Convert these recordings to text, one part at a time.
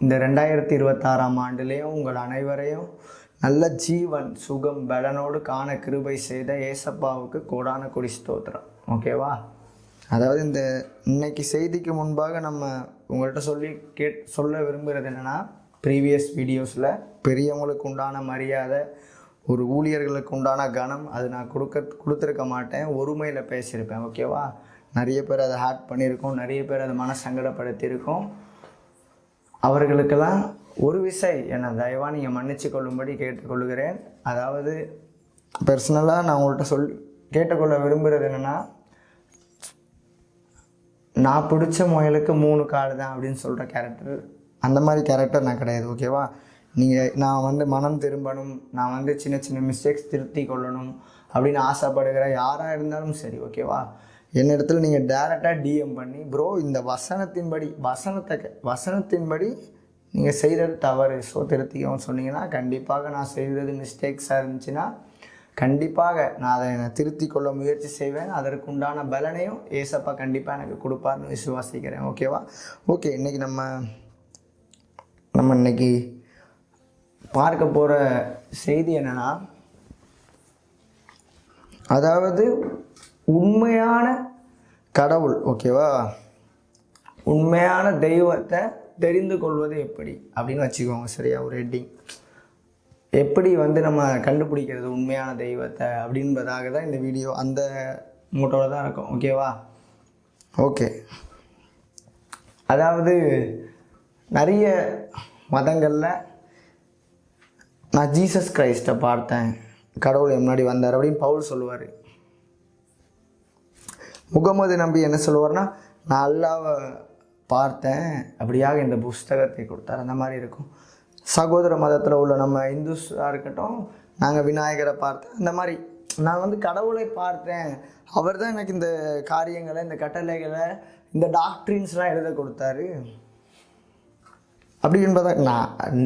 இந்த 2026ஆம் ஆண்டுலேயும் உங்கள் அனைவரையும் நல்ல ஜீவன் சுகம் பலனோடு காண கிருபை செய்த ஏசப்பாவுக்கு கோடான கொடி ஸ்தோத்திரம். ஓகேவா? அதாவது இந்த இன்னைக்கு செய்திக்கு முன்பாக நம்ம உங்கள்கிட்ட சொல்ல விரும்புகிறது என்னென்னா, ப்ரீவியஸ் வீடியோஸில் பெரியவங்களுக்கு உண்டான மரியாதை, ஒரு ஊழியர்களுக்கு உண்டான கனம் அது நான் கொடுத்துருக்க மாட்டேன். ஒருமையில் பேசியிருப்பேன். ஓகேவா? நிறைய பேர் அதை ஹேட் பண்ணியிருக்கோம், நிறைய பேர் அதை சங்கடப்படுத்தியிருக்கோம். அவர்களுக்கெல்லாம் ஒரு விசை என்னை தயவாக நீங்கள் மன்னிச்சு கொள்ளும்படி கேட்டுக்கொள்கிறேன். அதாவது பர்சனலாக நான் உங்கள்கிட்ட கேட்டுக்கொள்ள விரும்புகிறது என்னென்னா, நான் பிடிச்ச முயலுக்கு 3 கால் தான் அப்படின்னு சொல்கிற கேரக்டர், அந்த மாதிரி கேரக்டர் நான் கிடையாது. ஓகேவா? நான் மனம் திரும்பணும், நான் சின்ன சின்ன மிஸ்டேக்ஸ் திருத்தி கொள்ளணும் அப்படின்னு ஆசைப்படுகிற யாராக இருந்தாலும் சரி. ஓகேவா? என்னிடத்துல நீங்கள் டேரெக்டாக டிஎம் பண்ணி, ப்ரோ இந்த வசனத்தின்படி நீங்கள் செய்கிறது தவறு, ஸோ திருத்திக்கவும் சொன்னீங்கன்னா, கண்டிப்பாக நான் செய்கிறது மிஸ்டேக்ஸாக இருந்துச்சுன்னா கண்டிப்பாக நான் அதை திருத்தி கொள்ள முயற்சி செய்வேன். அதற்குண்டான பலனையும் ஏசப்பா கண்டிப்பாக எனக்கு கொடுப்பார்னு விசுவாசிக்கிறேன். ஓகேவா? ஓகே, இன்றைக்கி நம்ம இன்னைக்கு பார்க்க போகிற செய்தி என்னென்னா, அதாவது உண்மையான கடவுள், ஓகேவா, உண்மையான தெய்வத்தை தெரிந்து கொள்வது எப்படி அப்படின்னு வச்சுக்கோங்க. சரியா? ஒரு ஹெட்டிங், எப்படி நம்ம கண்டுபிடிக்கிறது உண்மையான தெய்வத்தை அப்படின்பதாக தான் இந்த வீடியோ, அந்த மூட்டோவில் தான் இருக்கும். ஓகேவா? ஓகே, அதாவது நிறைய மதங்களில் நான் ஜீசஸ் கிரைஸ்ட்டை பார்த்தேன், கடவுள் முன்னாடி வந்தார் அப்படின்னு பவுல் சொல்லுவார். முகமது நபி என்ன சொல்லுவார்னா, நான் அல்லாஹ்வை பார்த்தேன், அப்படியாக இந்த புஸ்தகத்தை கொடுத்தார். அந்த மாதிரி இருக்கும். சகோதர மதத்தில் உள்ள நம்ம இந்துஸாக இருக்கட்டும், நாங்கள் விநாயகரை பார்த்தேன். அந்த மாதிரி நான் கடவுளை பார்த்தேன், அவர் தான் எனக்கு இந்த காரியங்களை, இந்த கட்டளைகளை, இந்த டாக்ட்ரின்ஸ்லாம் எழுத கொடுத்தாரு அப்படி என்பதை நான்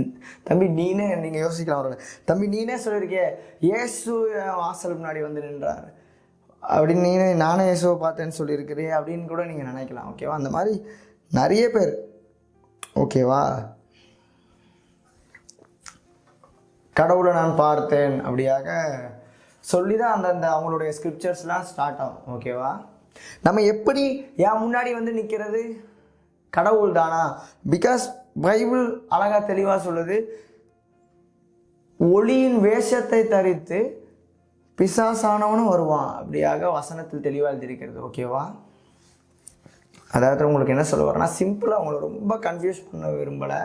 தம்பி நீனே, நீங்கள் யோசிக்கலாம் அவரோட, தம்பி நீனே சொல்லியிருக்கே இயேசு வாசல் முன்னாடி வந்து நின்றார் அப்படின்னு, நானே இயேசுவை பார்த்தேன்னு சொல்லியிருக்கிறேன் அப்படின்னு கூட நீங்கள் நினைக்கலாம். ஓகேவா? அந்த மாதிரி நிறைய பேர், ஓகேவா, கடவுளை நான் பார்த்தேன் அப்படியாக சொல்லி தான் அந்த அவங்களுடைய ஸ்கிரிப்சர்ஸ்லாம் ஸ்டார்ட் ஆகும். ஓகேவா? நம்ம எப்படி ஏன் முன்னாடி நிற்கிறது? கடவுள் தானா? பிகாஸ் பைபிள் அழகாக தெளிவாக சொல்லுது, ஒளியின் வேஷத்தை தரித்து பிசாசானவனும் வருவான் அப்படியாக வசனத்தில் தெளிவாக எழுதியிருக்கிறது. ஓகேவா? அதாவது உங்களுக்கு என்ன சொல்ல வரேன்னா, சிம்பிளாக உங்களை ரொம்ப கன்ஃபியூஸ் பண்ண விரும்பலை,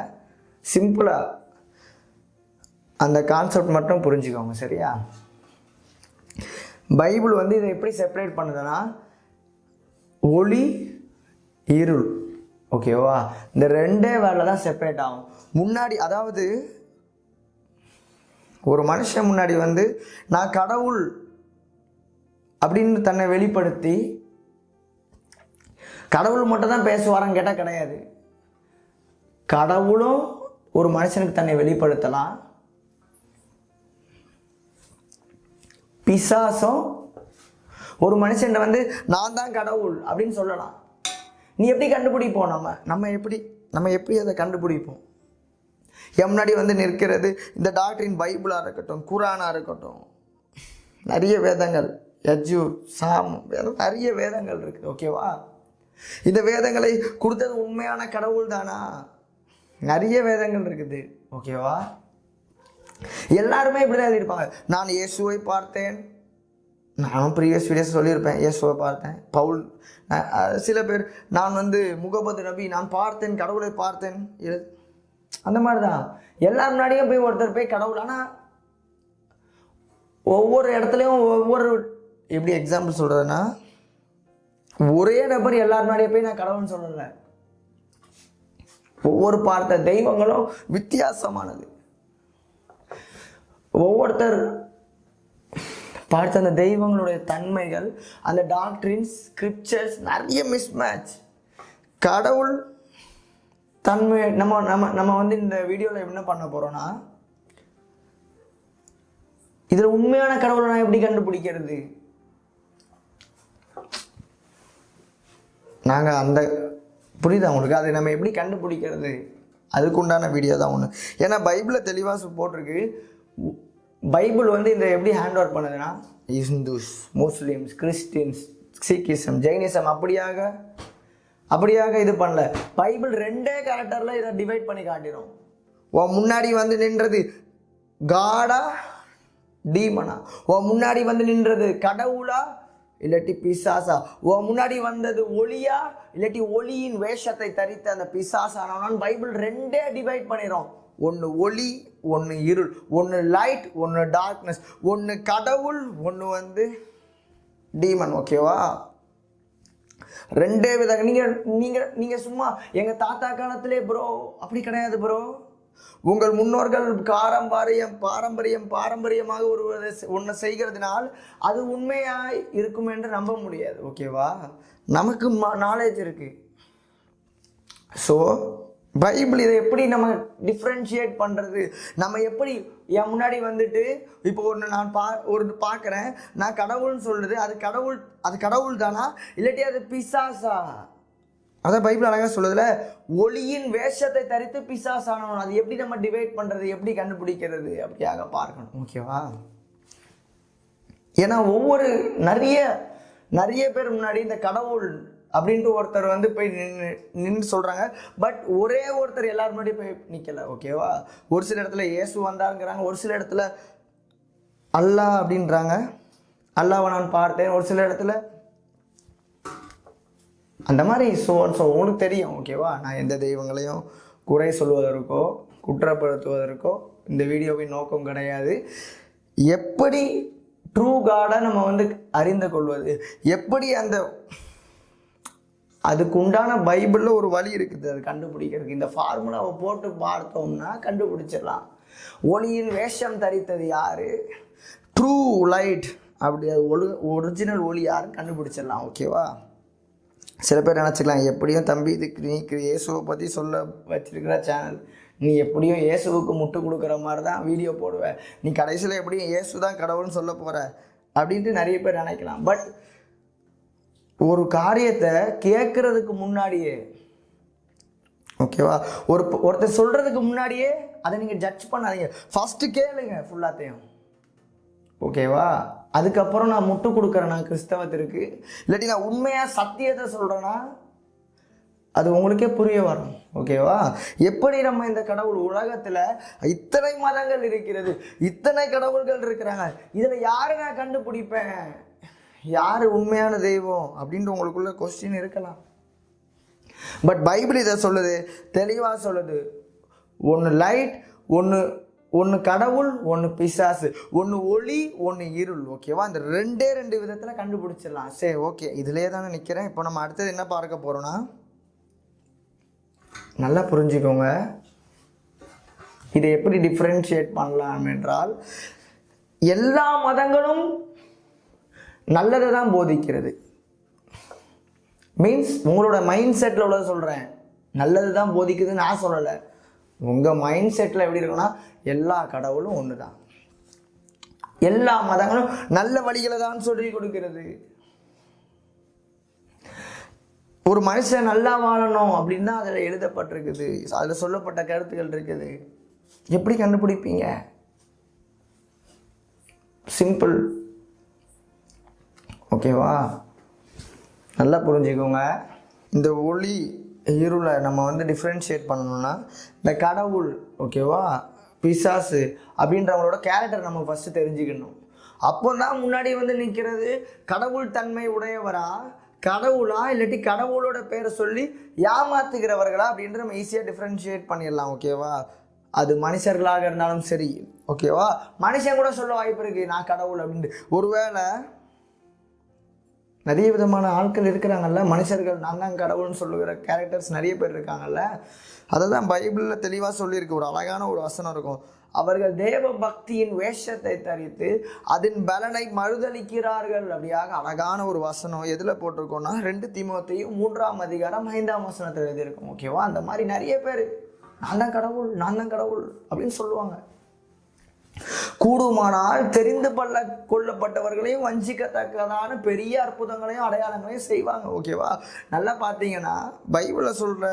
சிம்பிளாக அந்த கான்செப்ட் மட்டும் புரிஞ்சுக்கோங்க. சரியா? பைபிள் இதை எப்படி செப்பரேட் பண்ணுதுன்னா, ஒளி இருள். ஓகேவா? இந்த ரெண்டே வேலை தான் செப்பரேட் ஆகும். முன்னாடி, அதாவது ஒரு மனுஷன் முன்னாடி நான் கடவுள் அப்படின்னு தன்னை வெளிப்படுத்தி, கடவுள் மட்டும் தான் பேசுவாரான்னு கேட்டால் கிடையாது. கடவுளும் ஒரு மனுஷனுக்கு தன்னை வெளிப்படுத்தலாம், பிசாசும் ஒரு மனுஷன் நான் தான் கடவுள் அப்படின்னு சொல்லலாம். நீ எப்படி கண்டுபிடிப்போம்? நம்ம எப்படி அதை கண்டுபிடிப்போம்? என் முன்னாடி நிற்கிறது இந்த டாக்டரின் பைபிளாக இருக்கட்டும், குரானாக இருக்கட்டும், நிறைய வேதங்கள், யஜ்ஜூர், சாம், நிறைய வேதங்கள் இருக்குது. ஓகேவா? இந்த வேதங்களை கொடுத்தது உண்மையான கடவுள் தானா? நிறைய வேதங்கள் இருக்குது. ஓகேவா? எல்லாருமே இப்படி தான் எழுதியிருப்பாங்க, நான் இயேசுவை பார்த்தேன். நானும் ப்ரீவியஸ் வீடியோஸ் சொல்லியிருப்பேன், இயேசுவை பார்த்தேன். பவுல், சில பேர் நான் முகமது நபி நான் பார்த்தேன், கடவுளை பார்த்தேன். அந்த மாதிரி தான் எல்லார் முன்னாடியும் போய் ஒருத்தர் போய் கடவுள். ஆனால் ஒவ்வொரு இடத்துலையும் எப்படி எக்ஸாம்பிள் சொல்கிறதுன்னா, ஒரே நபர் எல்லார் முன்னாடியே போய் நான் கடவுள்னு சொல்லலை. ஒவ்வொரு பார்த்த தெய்வங்களும் வித்தியாசமானது. ஒவ்வொருத்தர் பார்த்த அந்த தெய்வங்களுடைய தன்மைகள், அந்த டாக்ட்ரின்ஸ், ஸ்கிரிப்சர்ஸ் நிறைய மிஸ்மேட்ச். கடவுள் தன்மை நம்ம இந்த வீடியோவில் என்ன பண்ண போகிறோன்னா, இதில் உண்மையான கடவுளை நான் எப்படி கண்டுபிடிக்கிறது? நாங்கள் அந்த புரியுதா உங்களுக்கு? அதை நம்ம எப்படி கண்டுபிடிக்கிறது அதுக்குண்டான வீடியோ தான் ஒன்று. ஏன்னா பைபிளில் தெளிவாக போட்டிருக்கு. பைபிள் வந்து இந்த எப்படி ஹேண்ட் ஓவர் பண்ணுதுன்னா இந்துஸ், முஸ்லீம்ஸ், கிறிஸ்டின்ஸ், சீக்கிசம், ஜெயினிசம் அப்படியாக இது பண்ணல. பைபிள் 2 கேரக்டரில் இதை டிவைட் பண்ணி காட்டிடும். முன்னாடி வந்து நின்றது காடா டீமனா, முன்னாடி வந்து நின்றது கடவுளா இல்லாட்டி பிசாசா, முன்னாடி வந்தது ஒளியா இல்லாட்டி ஒளியின் வேஷத்தை தரித்த அந்த பிசாசானவனான் பைபிள் 2 டிவைட் பண்ணிடும். ஒன்று ஒளி, ஒன்று இருள், ஒன்று லைட், ஒன்று டார்க்னஸ், ஒன்று கடவுள், ஒன்று வந்து டீமன். ஓகேவா? 2 வித. நீங்கள் சும்மா எங்கள் தாத்தா காலத்திலே ப்ரோ அப்படி கிடையாது ப்ரோ. உங்கள் முன்னோர்கள் பாரம்பரியமாக ஒன்று செய்கிறதுனால் அது உண்மையாக இருக்கும் என்று நம்ப முடியாது. ஓகேவா? நமக்கு நாலேஜ் இருக்கு. ஸோ பைபிள் இதை எப்படி நம்ம டிஃப்ரென்ஷியேட் பண்ணுறது, நம்ம எப்படி என் முன்னாடி வந்துட்டு இப்போ ஒன்று நான் பார்க்குறேன், நான் கடவுள்னு சொல்கிறது அது கடவுள் தானா இல்லாட்டி அது பிசாசா? அதான் பைபிள் அழகாக சொல்லுதுல, ஒளியின் வேஷத்தை தரித்து பிசாசானவன். அது எப்படி நம்ம டிவைட் பண்ணுறது, எப்படி கண்டுபிடிக்கிறது அப்படியாக பார்க்கணும். ஓகேவா? ஏன்னா நிறைய பேர் முன்னாடி இந்த கடவுள் அப்படின்ட்டு ஒருத்தர் வந்து போய் நின்று சொல்கிறாங்க. பட் ஒரே ஒருத்தர் எல்லாரும் முன்னாடி போய் நிற்கலை. ஓகேவா? ஒரு சில இடத்துல இயேசு வந்தாருங்கிறாங்க, ஒரு சில இடத்துல அல்லாஹ் அப்படின்றாங்க, அல்லாஹ்வை நான் பார்த்தேன், ஒரு சில இடத்துல அந்த மாதிரி. ஸோ உங்களுக்கு தெரியும். ஓகேவா? நான் எந்த தெய்வங்களையும் குறை சொல்வதற்கோ குற்றப்படுத்துவதற்கோ இந்த வீடியோவின் நோக்கம் கிடையாது. எப்படி ட்ரூ காடை நம்ம வந்து அறிந்து கொள்வது, எப்படி அதுக்கு உண்டான பைபிளில் ஒரு வழி இருக்குது அது கண்டுபிடிக்கிறதுக்கு. இந்த ஃபார்முலாவை போட்டு பார்த்தோம்னா கண்டுபிடிச்சிடலாம். ஒளியின் வேஷம் தரித்தது யாரு, ட்ரூ லைட், அப்படி ஒரிஜினல் ஒளி யாருன்னு கண்டுபிடிச்சிடலாம். ஓகேவா? சில பேர் நினச்சிக்கலாம், எப்படியும் தம்பி இதுக்கு நீ இயேசுவை பற்றி சொல்ல வச்சிருக்கிற சேனல், நீ எப்படியும் இயேசுவுக்கு முட்டு கொடுக்குற மாதிரி தான் வீடியோ போடுவேன், நீ கடைசியில் எப்படியும் இயேசு தான் கடவுள்னு சொல்ல போகிற அப்படின்ட்டு நிறைய பேர் நினைக்கலாம். பட் ஒரு காரியத்தை கேட்குறதுக்கு முன்னாடியே, ஓகேவா, ஒருத்தர் சொல்கிறதுக்கு முன்னாடியே அதை நீங்கள் ஜட்ஜ் பண்ணாதீங்க. ஃபஸ்ட்டு கேளுங்க ஃபுல்லாத்தையும். ஓகேவா? அதுக்கப்புறம் நான் முட்டு கொடுக்குறேன் நான் கிறிஸ்தவத்திற்கு, இல்லாட்டி நான் உண்மையாக சத்தியத்தை சொல்கிறேன்னா அது உங்களுக்கே புரிய வரும். ஓகேவா? எப்படி நம்ம இந்த கடவுள், உலகத்தில் இத்தனை மதங்கள் இருக்கிறது, இத்தனை கடவுள்கள் இருக்கிறாங்க, இதில் யாரை நான் கண்டுபிடிப்பேன், யார் உண்மையான தெய்வம் அப்படின்ட்டு உங்களுக்குள்ள கொஸ்டின் இருக்கலாம். பட் பைபிள் இதை சொல்லுது, தெளிவாக சொல்லுது. ஒன்று லைட், ஒன்று கடவுள், ஒன்று பிசாசு, ஒன்று ஒளி, ஒன்று இருள். ஓகேவா? இந்த 2 விதத்தில் கண்டுபிடிச்சிடலாம். சரி, ஓகே, இதுலேயே தானே நிற்கிறேன். இப்போ நம்ம அடுத்தது என்ன பார்க்க போகிறோன்னா, நல்லா புரிஞ்சுக்கோங்க, இதை எப்படி டிஃப்ரென்ஷியேட் பண்ணலாம் என்றால், எல்லா மதங்களும் நல்லதை தான் போதிக்கிறது. மீன்ஸ் உங்களோட மைண்ட் செட்டில் உள்ளதை சொல்கிறேன், நல்லது தான் போதிக்குதுன்னு நான் சொல்லலை. உங்கள் மைண்ட் செட்டில் எப்படி இருக்குன்னா, எல்லா கடவுளும் ஒன்று தான், எல்லா மதங்களும் நல்ல வழிகளை தான் சொல்லி கொடுக்கிறது. ஒரு மனுஷன் நல்லா வாழணும் அப்படின்னு தான் அதில் எழுதப்பட்டிருக்குது, அதில் சொல்லப்பட்ட கருத்துக்கள் இருக்குது. எப்படி கண்டுபிடிப்பீங்க? சிம்பிள். ஓகேவா? நல்லா புரிஞ்சுக்கோங்க. இந்த ஒளி இருளை நம்ம வந்து டிஃப்ரென்ஷியேட் பண்ணணும்னா, இந்த கடவுள், ஓகேவா, பிசாசு அப்படின்றவங்களோட கேரக்டர் நம்ம ஃபஸ்ட்டு தெரிஞ்சுக்கணும். அப்போ தான் முன்னாடி வந்து நிற்கிறது கடவுள் தன்மை உடையவரா, கடவுளா, இல்லாட்டி கடவுளோட பேரை சொல்லி ஏமாத்துகிறவர்களா அப்படின்ற நம்ம ஈஸியாக டிஃப்ரென்ஷியேட் பண்ணிடலாம். ஓகேவா? அது மனுஷர்களாக இருந்தாலும் சரி. ஓகேவா? மனுஷன் கூட சொல்ல வாய்ப்பு இருக்குது நான் கடவுள் அப்படின்ட்டு. ஒருவேளை நிறைய விதமான ஆட்கள் இருக்கிறாங்கல்ல, மனுஷர்கள் நான் தான் கடவுள்னு சொல்லுகிற கேரக்டர்ஸ் நிறைய பேர் இருக்காங்கல்ல. அதை தான் பைபிளில் தெளிவாக சொல்லியிருக்கு. ஒரு அழகான ஒரு வசனம் இருக்கும், அவர்கள் தேவ பக்தியின் வேஷத்தை தரித்து அதன் பலனை மறுதளிக்கிறார்கள் அப்படியாக அழகான ஒரு வசனம். எதில் போட்டிருக்கோம்னா 2 தீமோத்தேயு 3ஆம் அதிகாரம் 5ஆம் வசனத்தில் எழுதியிருக்கும். ஓகேவா? அந்த மாதிரி நிறைய பேர் நான் தான் கடவுள் அப்படின்னு சொல்லுவாங்க. கூடுமானால் தெரிந்து கொள்ளப்பட்டவர்களையும் வஞ்சிக்கத்தக்கதான பெரிய அற்புதங்களையும் அடையாளங்களையும் செய்வாங்க. ஓகேவா? நல்லா பார்த்தீங்கன்னா பைபிளில் சொல்கிற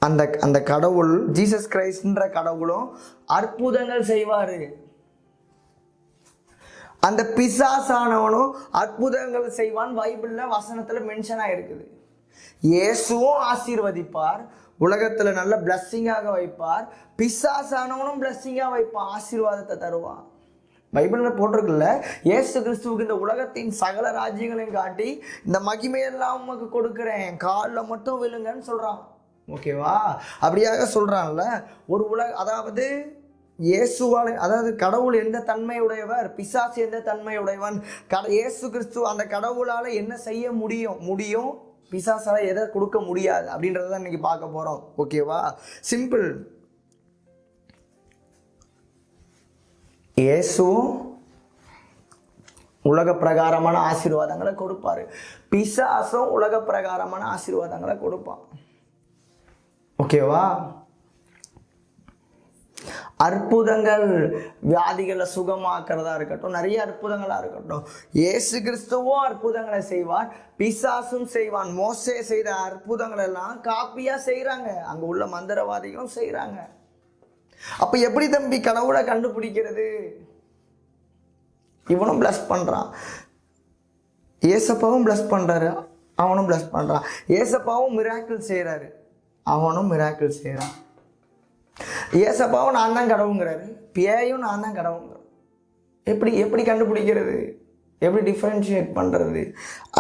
அந்த அந்த கடவுள் ஜீசஸ் கிரைஸ்ட்ன்ற கடவுளும் அற்புதங்கள் செய்வாரு. அந்த பிசாசானவனும் அற்புதங்கள் செய்வான். பைபிள்ல வசனத்துல மென்ஷன் ஆயிருக்குது. இயேசுவும் ஆசீர்வதிப்பார், உலகத்துல நல்ல பிளஸ்ஸிங்காக வைப்பார். பிசாசானவனும் பிளஸ்ஸிங்கா வைப்பான், ஆசீர்வாதத்தை தருவான். பைபிள்ல போட்டிருக்குல்ல, இயேசு கிறிஸ்துவுக்கு இந்த உலகத்தின் சகல ராஜ்யங்களையும் காட்டி இந்த மகிமையெல்லாம் உமக்கு கொடுக்குறேன், காலில் மட்டும் விழுங்கன்னு சொல்றான். ஓகேவா? அப்படியாக சொல்றான்ல. ஒரு அதாவது இயேசுவால், அதாவது கடவுள் எந்த தன்மையுடையவர், பிசாசு எந்த தன்மையுடையவன், இயேசு கிறிஸ்து அந்த கடவுளால் என்ன செய்ய முடியும், பிசாசால எதை கொடுக்க முடியாது அப்படின்றத இன்னைக்கு பார்க்க போறோம். ஓகேவா? சிம்பிள். இயேசுவும் உலக பிரகாரமான ஆசீர்வாதங்களை கொடுப்பாரு, பிசாசும் உலக பிரகாரமான ஆசீர்வாதங்களை கொடுப்பான். ஓகேவா? அற்புதங்கள், வியாதிகளை சுகமாக்குறதா இருக்கட்டும், நிறைய அற்புதங்களா இருக்கட்டும், இயேசு கிறிஸ்துவும் அற்புதங்களை செய்வார், பிசாசும் செய்வான். மோசே செய்த அற்புதங்கள் எல்லாம் காப்பியா செய்யறாங்க, அங்க உள்ள மந்திரவாதிகளும் செய்யறாங்க. அப்ப எப்படி தம்பி கடவுளை கண்டுபிடிக்கிறது? இவனும் பிளஸ் பண்றான், ஏசப்பாவும் பிளஸ் பண்றாரு, அவனும் பிளஸ் பண்றான். ஏசப்பாவும் மிராக்கிள் செய்யறாரு, அவனும் மிராக்கிள் செய்யறான். ஏசப்பாவும் நான் தான் கடவுங்கிறாரு, பேயும் நான் தான் கடவுங்கிறார். எப்படி கண்டுபிடிக்கிறது? எப்படி டிஃபரன்ஷியேட் பண்றது?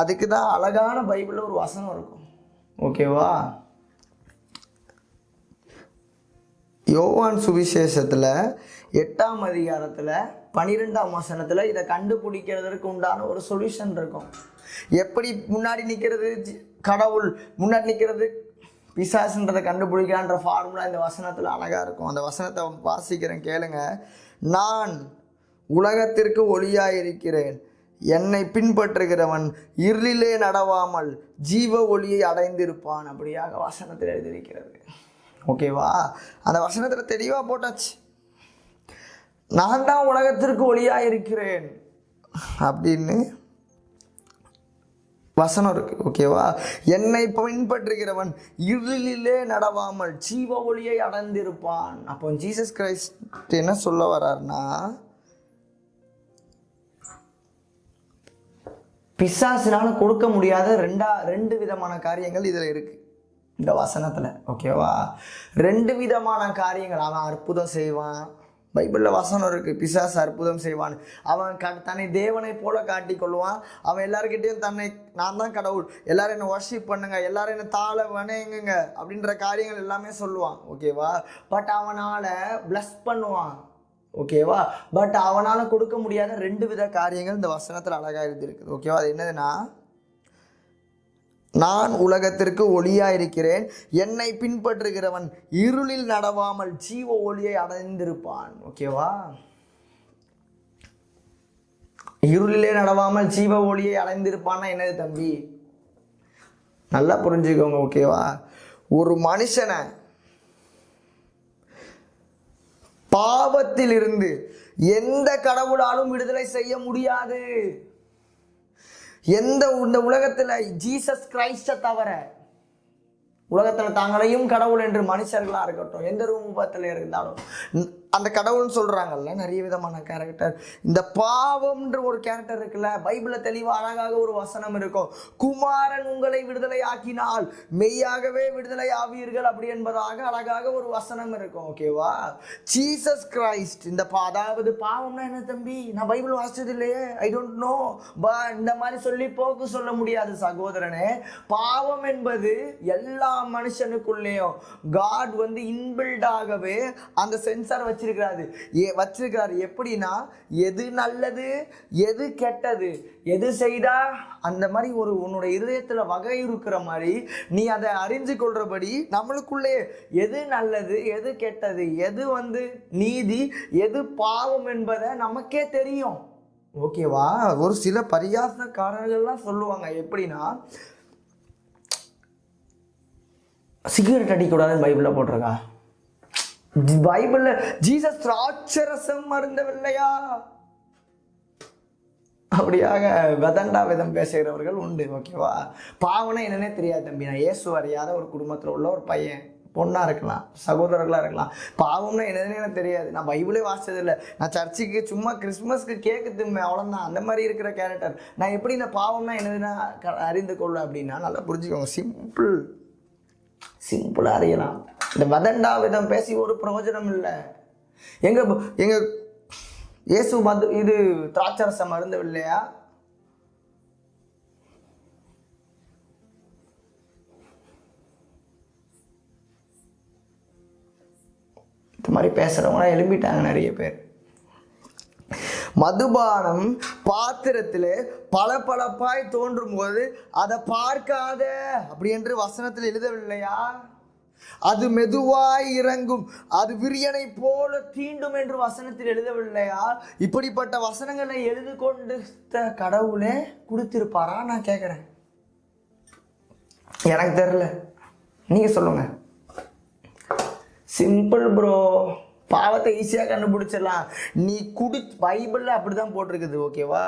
அதுக்கு தான் அழகான பைபிள்ல ஒரு வசனம் இருக்கும். ஓகேவா? யோவான் சுவிசேஷத்துல 8ஆம் அதிகாரத்துல 12ஆம் வசனத்துல இதை கண்டுபிடிக்கிறதுக்கு உண்டான ஒரு சொல்யூஷன் இருக்கும். எப்படி முன்னாடி நிற்கிறது கடவுள், முன்னாடி நிற்கிறது பிசாசுன்றதை கண்டுபிடிக்கிறான்ற ஃபார்முலா இந்த வசனத்தில் அழகாக இருக்கும். அந்த வசனத்தை வாசிக்கிறேன், கேளுங்க. நான் உலகத்திற்கு ஒளியாக இருக்கிறேன், என்னை பின்பற்றுகிறவன் இருளிலே நடவாமல் ஜீவ ஒளியை அடைந்திருப்பான். அப்படியாக வசனத்தில் எழுதியிருக்கிறது. ஓகேவா? அந்த வசனத்தில் தெளிவாக போட்டாச்சு, நான் தான் உலகத்திற்கு ஒளியாக இருக்கிறேன் அப்படின்னு வசனம் இருக்கு. ஓகேவா? என்னை பின்பற்றுகிறவன் இருளிலே நடவாமல் ஜீவ ஒளியை அடைந்திருப்பான். அப்போ ஜீசஸ் கிரைஸ்ட் என்ன சொல்ல வர்றாருன்னா, பிசாசினால கொடுக்க முடியாத ரெண்டு விதமான காரியங்கள் இதுல இருக்கு இந்த வசனத்துல. ஓகேவா? 2 விதமான காரியங்கள். அவன் அற்புதம் செய்வான், பைபிளில் வசனம் இருக்குது, பிசாசு அற்புதம் செய்வான். அவன் தன்னை தேவனை போல காட்டி கொள்வான். அவன் எல்லாருக்கிட்டையும் தன்னை நான் தான் கடவுள், எல்லாரும் என்னை வர்ஷிப் பண்ணுங்க, எல்லாரும் என்னை தாழ வணங்குங்க அப்படின்ற காரியங்கள் எல்லாமே சொல்லுவான். ஓகேவா? பட் அவனால் பிளஸ் பண்ணுவான். ஓகேவா? பட் அவனால் கொடுக்க முடியாத 2 வித காரியங்கள் இந்த வசனத்தில் அழகாக எழுதியிருக்குது. ஓகேவா? அது என்னதுன்னா, நான் உலகத்திற்கு ஒளியாக இருக்கிறேன், என்னை பின்பற்றுகிறவன் இருளில் நடவாமல் ஜீவ ஒளியை அடைந்திருப்பான். ஓகேவா? இருளிலே நடவாமல் ஜீவ ஒளியை அடைந்திருப்பான்னா என்னது தம்பி? நல்லா புரிஞ்சுக்கோங்க. ஓகேவா? ஒரு மனுஷனை பாவத்தில் இருந்து எந்த கடவுளாலும் விடுதலை செய்ய முடியாது. இந்த உலகத்துல ஜீசஸ் கிரைஸ்ட தவிர, உலகத்துல தாங்களையும் கடவுள் என்று மனுஷர்களா இருக்கட்டும், எந்த ரூபத்துல இருந்தாலும் அந்த கடவுள்னு சொல்றாங்கல்ல, நிறைய விதமான கேரக்டர். இந்த பாவம்ன்ற ஒரு கேரக்டர் இருக்குல்ல, பைபிள்ல தெளிவா அழகாக ஒரு வசனம் இருக்கும். குமாரன் உங்களை விடுதலை ஆக்கினால் மெய்யாகவே விடுதலை ஆவீர்கள் அப்படி என்பதாக அழகாக ஒரு வசனம் இருக்கும். ஓகேவா? ஜீசஸ் கிரைஸ்ட் அதாவது பாவம்னா என்ன தம்பி? நான் பைபிள் வாசிச்சது இல்லையே, ஐ டோன்ட் நோ. இந்த மாதிரி சொல்லி போக்கு சொல்ல முடியாது சகோதரனே. பாவம் என்பது எல்லா மனுஷனுக்குள்ளேயும் காட் இன்பில்டாகவே அந்த சென்சார் வச்சிருக்கிறாரு. எப்படின்னா, எது நல்லது எது கெட்டது, எது செய்தா அந்த மாதிரி உன்னுடைய இருதயத்துல வகை இருக்கிற மாதிரி நீ அதை அறிஞ்சு கொள்றபடி நம்மளுக்குள்ளே எது நல்லது எது கெட்டது, எது நீதி எது பாவம் என்பதை நமக்கே தெரியும். ஓகேவா? ஒரு சில பரியாசக்காரர்கள்லாம் சொல்லுவாங்க, எப்படின்னா, சிகரெட் அடிக்கூடாதுன்னு பைபிள்ல போட்டிருக்கா. பைபிள்ல ஜீசஸ் திராட்சரசம் அருந்தவில்லையா? அப்படியாக விதண்டா விதம் பேசுகிறவர்கள் உண்டு. ஓகேவா? பாவனை என்னன்னே தெரியாது தம்பி. நான் இயேசு அறியாத ஒரு குடும்பத்தில் உள்ள ஒரு பையன், பொண்ணாக இருக்கலாம், சகோதரர்களாக இருக்கலாம். பாவம்னா என்னதுன்னு எனக்கு தெரியாது, நான் பைபிளே வாசிச்சதில்லை. நான் சர்ச்சுக்கு சும்மா கிறிஸ்மஸ்க்கு கேக்கு திம்பேன், அவ்வளோதான். அந்த மாதிரி இருக்கிற கேரக்டர். நான் எப்படி இந்த பாவம்னா என்னதுன்னா அறிந்து கொள்ள அப்படின்னா நல்லா புரிஞ்சுக்கோங்க. சிம்பிளாக அறியலாம். இந்த வதண்டா விதம் பேசி ஒரு பிரயோஜனம் இல்லை. எங்க இயேசு இது திராட்சரசம் அருந்தவில்லையா? இந்த மாதிரி பேசுறவங்க எழும்பிட்டாங்க நிறைய பேர். மதுபானம் பாத்திரத்தில் பளபளப்பாய் தோன்றும் போது அதை பார்க்காத அப்படி என்று வசனத்தில் எழுதவில்லையா? அது மெதுவாய் இறங்கும், அது விரியனை போல தீண்டும் என்று வசனத்தில் எழுதவில்லையா? இப்படிப்பட்ட வசனங்களை எழுதி கொண்டு கடவுளே கொடுத்திருப்பாரா? நான் கேட்குறேன், எனக்கு தெரியல, நீங்க சொல்லுங்க. சிம்பிள் ப்ரோ, பாவத்தை ஈஸியாக கண்டுபிடிச்சிடலாம். நீ பைபிளில் அப்படிதான் போட்டிருக்குது, ஓகேவா?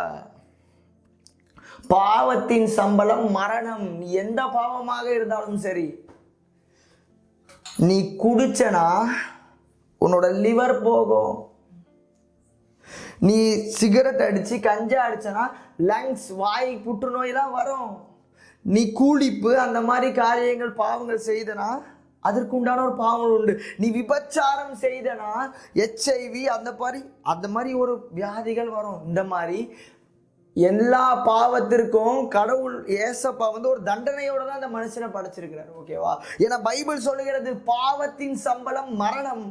பாவத்தின் சம்பளம் மரணம். நீ எந்த பாவமாக இருந்தாலும் சரி, நீ குடிச்சனா உன்னோட லிவர் போகும். நீ சிகரெட் அடிச்சு கஞ்சா அடிச்சனா லங்ஸ், வாய், புற்றுநோயெல்லாம் வரும். நீ கூலிப்பு அந்த மாதிரி காரியங்கள் பாவங்கள் செய்தனா அதற்கு உண்டான ஒரு பாவங்கள் உண்டு. நீ விபச்சாரம் செய்தனா HIV அந்த மாதிரி ஒரு வியாதிகள் வரும். இந்த மாதிரி எல்லா பாவத்திற்கும் கடவுள் ஏசப்பா ஒரு தண்டனையோட தான் அந்த மனுஷனை படைச்சிருக்கிறார், ஓகேவா? ஏன்னா பைபிள் சொல்லுகிறது பாவத்தின் சம்பளம் மரணம்.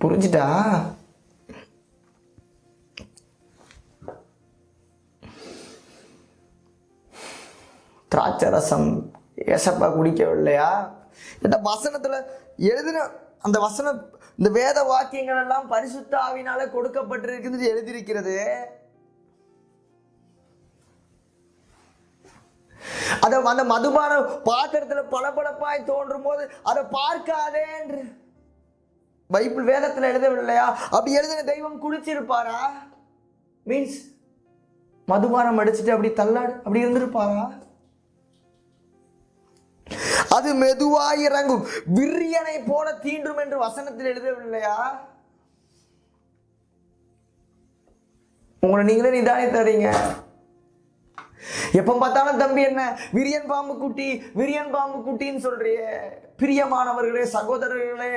புரிஞ்சுட்டா? திராட்சரசம் ஏசப்பா குடிக்கவில்லையா? இந்த வசனத்துல எழுதின அந்த வசனம், இந்த வேத வாக்கியங்கள் எல்லாம் பரிசுத்த ஆவியினால கொடுக்கப்பட்டிருக்கிறது எழுதியிருக்கிறது. அந்த மதுபான பாத்திரத்துல பளபளப்பாய் தோன்றும் போது அதை பார்க்காதே என்று பைபிள் வேதத்துல எழுதவில்லையா? அப்படி எழுதின தெய்வம் குடிச்சிருப்பாரா? மீன்ஸ் மதுபானம் அடிச்சுட்டு அப்படி தள்ளாடு அப்படி இருந்திருப்பாரா? அது மெதுவாய் இறங்கும், விரியனை போல தீண்டும் என்று வசனத்தில் எழுதவில்லையா? உங்களை நீங்களே நிதானித்தறீங்க. எப்ப பார்த்தாலும் தம்பி என்ன விரியன் பாம்பு குட்டின்னு சொல்றியே. பிரியமானவர்களே, சகோதரர்களே,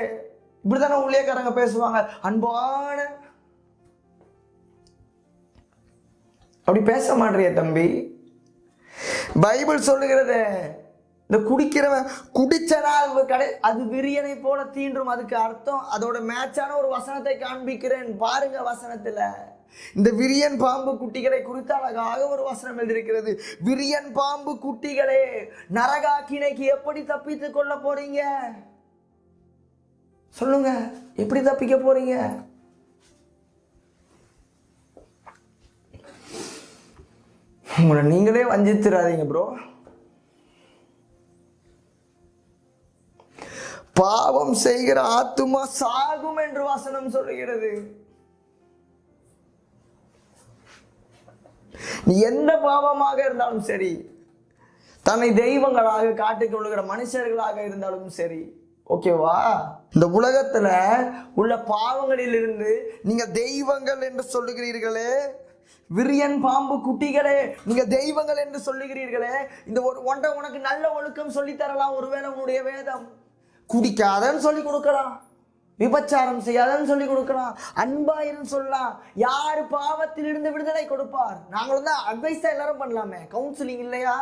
இப்படித்தானே ஊழியக்காரங்க பேசுவாங்க. அன்பான அப்படி பேச மாட்டேறிய தம்பி. பைபிள் சொல்லுகிறது இந்த குடிக்கிறவன் குடிச்சனால் அது விரியனை போல தீண்டும். அதுக்கு அர்த்தம், அதோட மேட்சான ஒரு வசனத்தை காண்பிக்கிறேன் பாருங்க. வசனத்துல இந்த விரியன் பாம்பு குட்டிகளை குறித்து அழகாக ஒரு வசனம் எழுதியிருக்கிறது. விரியன் பாம்பு குட்டிகளே, நரகாக்கினைக்கு எப்படி தப்பித்துக் கொள்ள போறீங்க? சொல்லுங்க, எப்படி தப்பிக்க போறீங்க? உங்களை நீங்களே வஞ்சித்துறாதீங்க ப்ரோ. பாவம் செய்கிற ஆத்துமா சாகும் என்று வசனம் சொல்லுகிறது. நீ எந்த பாவமாக இருந்தாலும் சரி, தன்னை தெய்வங்களாக காட்டிக் கொள்ளுகிற மனுஷர்களாக இருந்தாலும் சரி, ஓகேவா? இந்த உலகத்துல உள்ள பாவங்களில் இருந்து நீங்க தெய்வங்கள் என்று சொல்லுகிறீர்களே, விரியன் பாம்பு குட்டிகளே, நீங்க தெய்வங்கள் என்று சொல்லுகிறீர்களே, இந்த ஒன்றை உனக்கு நல்ல ஒழுக்கம் சொல்லி தரலாம். ஒருவேளை உன்னுடைய வேதம் குடிக்காதன்னு சொல்லி கொடுக்கலாம், விபச்சாரம் செய்யாதன்னு சொல்லி கொடுக்கலாம், அன்பாயிரம் சொல்லலாம். யாரு பாவத்தில் இருந்து விடுதலை கொடுப்பார்? நாங்களும் தான் அட்வைஸ் தான் எல்லாரும் பண்ணலாமே. கவுன்சிலிங் இல்லையா?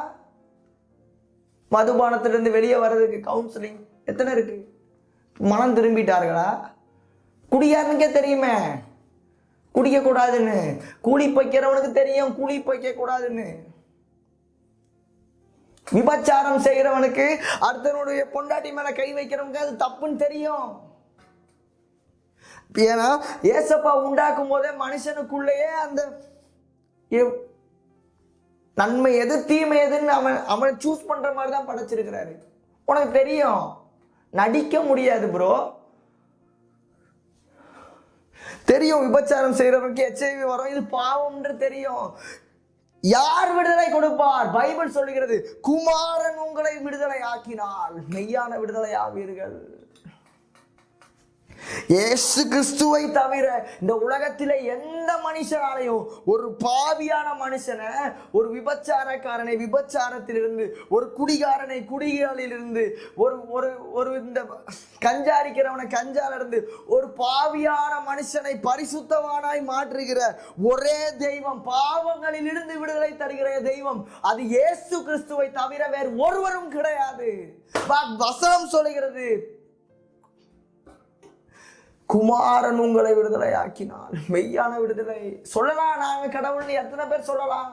மதுபானத்திலிருந்து வெளியே வர்றதுக்கு கவுன்சிலிங் எத்தனை இருக்கு? மனம் திரும்பிட்டார்களா? குடியாருக்கே தெரியுமே குடிக்க கூடாதுன்னு. கூலி பைக்கிறவனுக்கு தெரியும் கூலி பைக்க கூடாதுன்னு. விபச்சாரம் செய்கிறவனுக்கு, அடுத்தவனுடைய பொண்டாட்டி மேல கை வைக்கிறவனுக்கு அது தப்புன்னு தெரியும். ஏன்னா ஏசப்பா உண்டாக்கும் போதே மனுஷனுக்குள்ளேயே அந்த நன்மை எது தீமை எதுன்னு அவன் சூஸ் பண்ற மாதிரி தான் படைச்சிருக்கிறாரு. உனக்கு தெரியும், நடிக்க முடியாது ப்ரோ. தெரியும் விபச்சாரம் செய்யறவனுக்கு HIV வரும், இது பாவம்ன்று தெரியும். யார் விடுதலை கொடுப்பார்? பைபிள் சொல்லுகிறது, குமாரன் உங்களை விடுதலை ஆக்கினால் மெய்யான விடுதலை ஆவீர்கள். இயேசு கிறிஸ்துவை தவிர இந்த உலகத்திலே எந்த மனுஷனாலையும் ஒரு பாவியான மனுஷனை, ஒரு விபச்சாரக்காரனை விபச்சாரத்திலிருந்து, ஒரு குடிகாரனை குடிகளிலிருந்து, ஒரு ஒரு ஒரு இந்த கஞ்சாரிக்கிறவனை கஞ்சால இருந்து, ஒரு பாவியான மனுஷனை பரிசுத்தவானாய் மாற்றுகிற ஒரே தெய்வம், பாவங்களில் இருந்து விடுதலை தருகிற தெய்வம், அது இயேசு கிறிஸ்துவை தவிர வேறு ஒருவரும் கிடையாது. வசனம் சொல்லுகிறது, குமாரன் உங்களை விடுதலை ஆக்கினால் மெய்யான விடுதலை. சொல்லலாம், நாங்க கடவுள் எத்தனை பேர் சொல்லலாம்,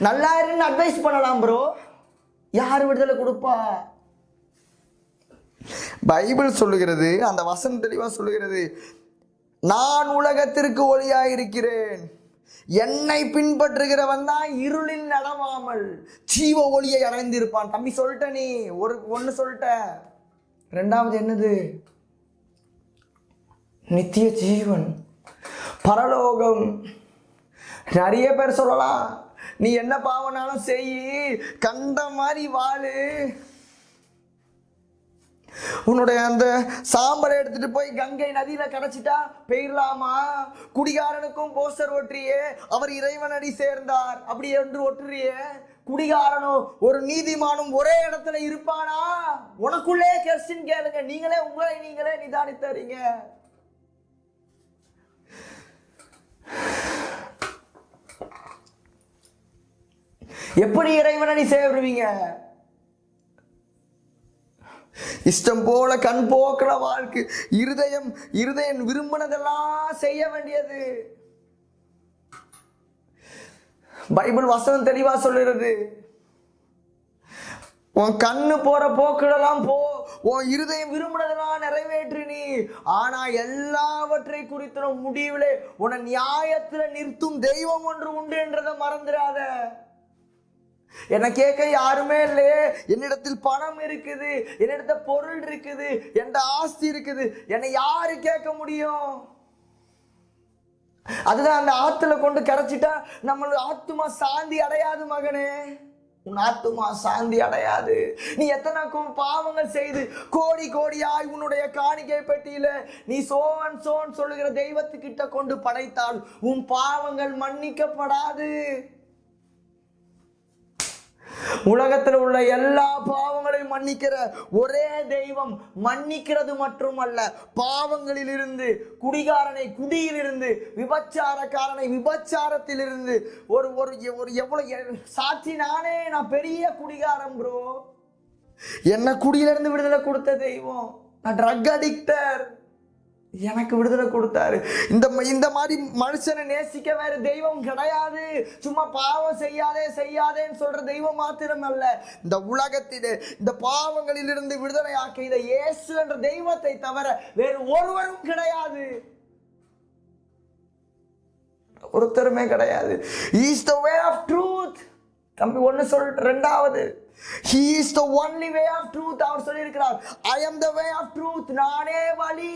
நல்லா இருந்து அட்வைஸ் பண்ணலாம் ப்ரோ. யார் விடுதலை கொடுப்பா? பைபிள் சொல்லுகிறது, அந்த வசனம் தெளிவா சொல்லுகிறது, நான் உலகத்திற்கு ஒளியாயிருக்கிறேன், என்னை பின்பற்றுகிறவன் தான் இருளில் நடவாமல் ஜீவ ஒளியை அடைந்திருப்பான். தம்பி சொல்லிட்ட, நீ ஒன்னு சொல்லிட்ட. ரெண்டாவது என்னது? நித்திய ஜீவன், பரலோகம். நிறைய பேர் சொல்லலாம், நீ என்ன பாவனாலும் செய், கண்ட மாதிரி வாழு, உன்னுடைய அந்த சாம்பலை எடுத்துட்டு போய் கங்கை நதியில கரைச்சிட்டா போயிடலாமா? குடிகாரனுக்கும் போஸ்டர் ஒட்டுறியே, அவர் இறைவனடி சேர்ந்தார் அப்படி என்று ஒட்டுறியே. குடிகாரனும் ஒரு நீதிமானும் ஒரே இடத்துல இருப்பானா? உனக்குள்ளே கொஸ்டின் கேளுங்க, நீங்களே உங்களை நீங்களே நிதானித்தறீங்க. எப்படி இறைவனை சேருவீங்க? இஷ்டம் போல கண் போக்குற வாழ்க்கை, இருதயம் விரும்பினதெல்லாம் செய்ய வேண்டியது. பைபிள் வசனம் தெளிவா சொல்லுறது, உன் கண்ணு போற போக்குடெல்லாம் போ, உன் இருதயம் விரும்பினதெல்லாம் நிறைவேற்று நீ. ஆனா எல்லாவற்றை குறித்த முடிவிலே உன்னை நியாயத்துல நிறுத்தும் தெய்வம் ஒன்று உண்டு என்றதை மறந்துடாத. என்ன கேட்க யாருமே இல்லையே, என்னிடத்தில் பணம் இருக்குது, என்னிடத்த பொருள் இருக்குது, என் ஆஸ்தி இருக்குது, என்னை யாரு கேட்க முடியும்? அதுதான் அந்த ஆத்துல கொண்டு கரைச்சிட்டா நம்ம ஆத்துமா சாந்தி அடையாது மகனே. உன் ஆத்துமா சாந்தி அடையாது. நீ எத்தனை பாவங்கள் செய்து கோடி கோடியாய் உன்னுடைய காணிக்கை பெட்டியில நீ சோன் சொல்லுகிற தெய்வத்துக்கிட்ட கொண்டு படைத்தால் உன் பாவங்கள் மன்னிக்கப்படாது. உலகத்தில் உள்ள எல்லா பாவங்களையும் மன்னிக்கிற ஒரே தெய்வம், மன்னிக்கிறது மட்டுமல்ல, பாவங்களில் இருந்து, குடிகாரனை குடியிலிருந்து, விபச்சாரக்காரனை விபச்சாரத்திலிருந்து, ஒரு ஒரு எவ்வளவு சாட்சி, நான் பெரிய குடிகாரன் ப்ரோ, என்ன குடியிலிருந்து விடுதலை கொடுத்த தெய்வம். நான் ட்ரக் அடிக்டர், எனக்கு விடுதலை கொடுத்தாரு. இந்த மாதிரி மனுஷனை நேசிக்க வேற தெய்வம் கிடையாது. சும்மா பாவம் செய்யாதேன்னு சொல்ற தெய்வம் மாத்திரம் அல்ல, இந்த உலகத்திலே இந்த பாவங்களில் இருந்து விடுதலை ஆக்கிய இயேசு என்ற தெய்வத்தை தவிர வேறு ஒருவரும் கிடையாது, ஒருத்தருமே கிடையாது. He is the way of truth. தம்பி ஒன்னு சொல்லிட்டு, ரெண்டாவது, He is the only way of truth. அவர் சொல்லி இருக்கிறார், I am the way of truth. நானே வழி,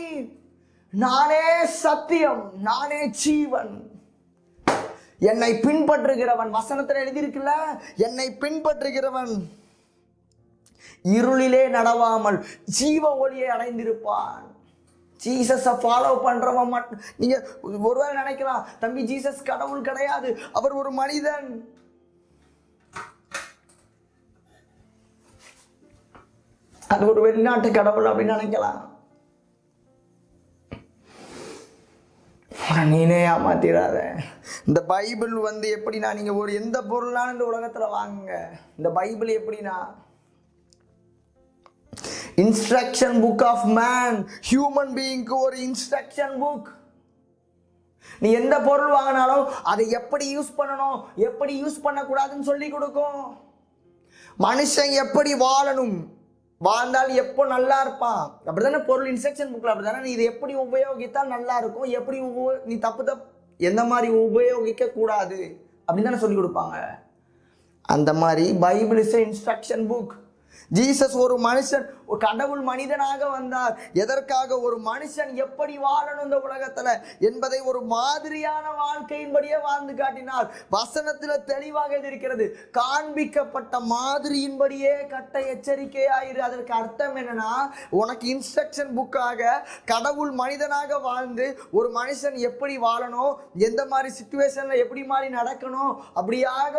நானே சத்தியம், நானே ஜீவன். என்னை பின்பற்றுகிறவன், வசனத்தில் எழுதியிருக்குல்ல, என்னை பின்பற்றுகிறவன் இருளிலே நடவாமல் ஜீவ ஒளியை அடைந்திருப்பான். ஜீசஸை ஃபாலோ பண்றவன் மட்டும். நீங்க ஒருவேளை நினைக்கலாம், தம்பி ஜீசஸ் கடவுள் கிடையாது, அவர் ஒரு மனிதன். அது ஒரு வெளிநாட்டு கடவுள் அப்படின்னு நினைக்கலாம். நீனே ஏமாத்திராத. இந்த பைபிள் எப்படின்னா, நீங்க ஒரு எந்த பொருளான இந்த உலகத்துல வாங்குங்க, இந்த பைபிள் எப்படின்னா instruction book of man. Human பீயிங்க்கு ஒரு இன்ஸ்ட்ரக்ஷன் புக். நீ எந்த பொருள் வாங்கினாலும் அதை எப்படி யூஸ் பண்ணணும், எப்படி யூஸ் பண்ணக்கூடாதுன்னு சொல்லி கொடுக்கும். மனுஷன் எப்படி வாழணும், வாழ்ந்தால் எப்போ நல்லா இருப்பான், அப்படிதானே பொருள் இன்ஸ்ட்ரக்ஷன் புக்ல அப்படிதானே. நீ இதை எப்படி உபயோகித்தால் நல்லா இருக்கும், எப்படி நீ தப்பு எந்த மாதிரி உபயோகிக்க கூடாது அப்படின்னு தானே சொல்லி கொடுப்பாங்க. அந்த மாதிரி Bible is instruction book. Jesus ஒரு மனுஷன், கடவுள் மனிதனாக வந்தார். எதற்காக? ஒரு மனுஷன் எப்படி வாழணும் இந்த உலகத்துல என்பதை ஒரு மாதிரியான வாழ்க்கையின்படியே வாழ்ந்து காட்டினார். வசனத்துல தெளிவாக இருக்கிறது, காண்பிக்கப்பட்ட மாதிரியின்படியே கட்ட எச்சரிக்கையாயிரு. அதற்கு அர்த்தம் என்னன்னா, உனக்கு இன்ஸ்ட்ரக்ஷன் புக்காக கடவுள் மனிதனாக வாழ்ந்து ஒரு மனுஷன் எப்படி வாழணும், எந்த மாதிரி சிச்சுவேஷன்ல எப்படி மாதிரி நடக்கணும், அப்படியாக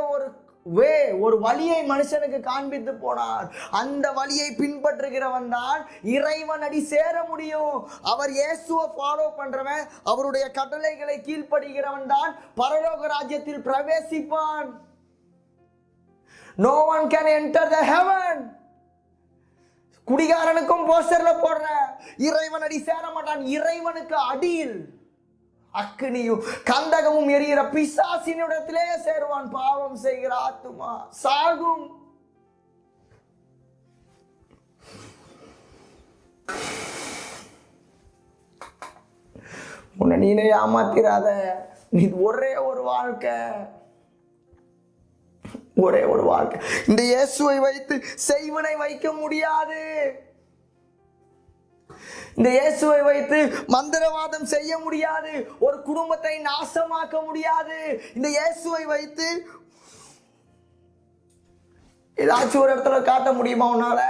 ஒரு வழியை மனுஷனுக்கு காண்பித்து போனார். அந்த வழியை பின்பற்றுகிறவன் தான் இறைவன் அடி சேர முடியும். அவர் இயேசுவை ஃபாலோ பண்றவன், அவருடைய கட்டளைகளை கீழ்ப்படுகிறவன் தான் பரலோக ராஜ்யத்தில் பிரவேசிப்பான். No one can enter the heaven. குடிகாரனுக்கும் போஸ்டர்ல போடுற இறைவன் அடி சேர மாட்டான். இறைவனுக்கு அடியில் அக்கினியும் கந்தகமும் எரிகிற பிசாசினிடத்திலே சேருவான். பாவம் செய்கிற ஆத்துமா சாகும். உன்னை நீனே ஏமாத்திராத. நீ ஒரே ஒரு வாழ்க்கை, ஒரே ஒரு வாழ்க்கை. இந்த இயேசுவை வைத்து செய்வனை வைக்க முடியாது. இந்த இயேசுவை வைத்து மந்திரவாதம் செய்ய முடியாது. ஒரு குடும்பத்தை நாசமாக்க முடியாது. இந்த இயேசுவை வைத்து ஏதாச்சும் ஒரு இடத்துல காட்ட முடியுமா உன்னால?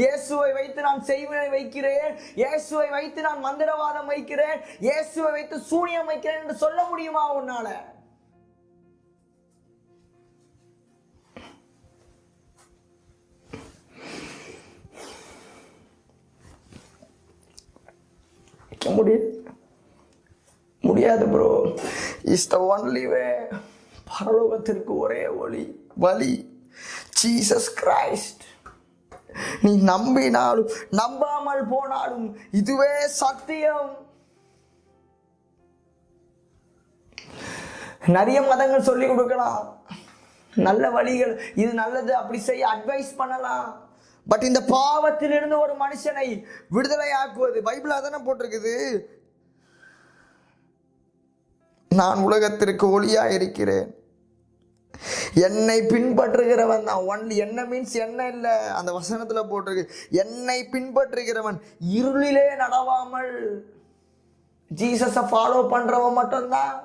இயேசுவை வைத்து நான் செய்வனை வைக்கிறேன், இயேசுவை வைத்து நான் மந்திரவாதம் வைக்கிறேன், இயேசுவை வைத்து சூனியம் வைக்கிறேன் என்று சொல்ல முடியுமா உன்னால? முடியாது bro. Is the only way. பரலோகத்திற்கு ஒரே வழி ஜீசஸ் கிரைஸ்ட். நீ நம்பினாலும் நம்பாமல் போனாலும் இதுவே சத்தியம். நிறைய மதங்கள் சொல்லி கொடுக்கலாம், நல்ல வழிகள், இது நல்லது அப்படி செய்ய அட்வைஸ் பண்ணலாம். பட் இந்த பாவத்திலிருந்து ஒரு மனுஷனை விடுதலை ஆக்குவது, பைபிள் அதான போட்டிருக்குது, நான் உலகத்திற்கு ஒளியா இருக்கிறேன், என்னை பின்பற்றுகிறவன் தான். ஒன்லி என்ன மீன்ஸ் என்ன இல்லை, அந்த வசனத்துல போட்டிருக்கு, என்னை பின்பற்றுகிறவன் இருளிலே நடவாமல். ஜீசஸை ஃபாலோ பண்றவன் மட்டும்தான்.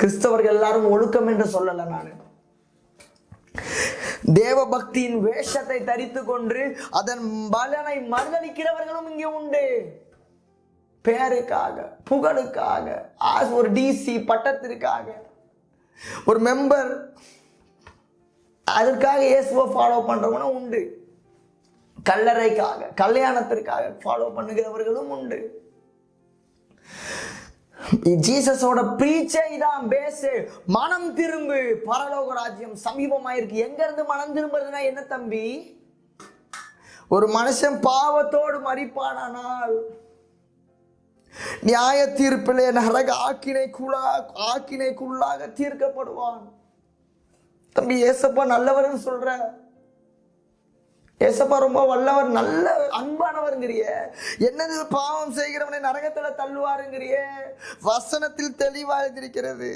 கிறிஸ்தவர்கள் எல்லாரும் ஒழுக்கம் என்று சொல்லல. நான் தேவ பக்தியின் வேஷத்தை தரித்து கொண்டு அதன் பலனை மறுதளிக்கிறவர்களும் இங்கே உண்டு. பேருக்காக, புகழுக்காக, ஒரு டிசி பட்டத்திற்காக, ஒரு மெம்பர், அதற்காக இயேசுவை ஃபாலோ பண்றவனும் உண்டு. கல்லறைக்காக, கல்யாணத்திற்காக ஃபாலோ பண்ணுகிறவர்களும் உண்டு. ஜீசஸோட பிரீச்சே இதான் பேசு. மனம் திரும்பு, பரலோக ராஜ்யம் சமீபமாயிருக்கு. எங்க இருந்து மனம் திரும்புறதுன்னா என்ன தம்பி? ஒரு மனுஷன் பாவத்தோடு மரிப்பானால் நியாய தீர்ப்பிலே நரக ஆக்கினைக்குள்ளாக தீர்க்கப்படுவான். தம்பி, ஏசப்பா நல்லவர்னு சொல்ற, ஏசப்பா ரொம்ப வல்லவர், நல்ல அன்பானவர்ங்கிறிய, என்னது பாவம் செய்கிறவனை நரகத்துல தள்ளுவாருங்கிறிய. வசனத்தில் தெளிவா இருக்கிறது,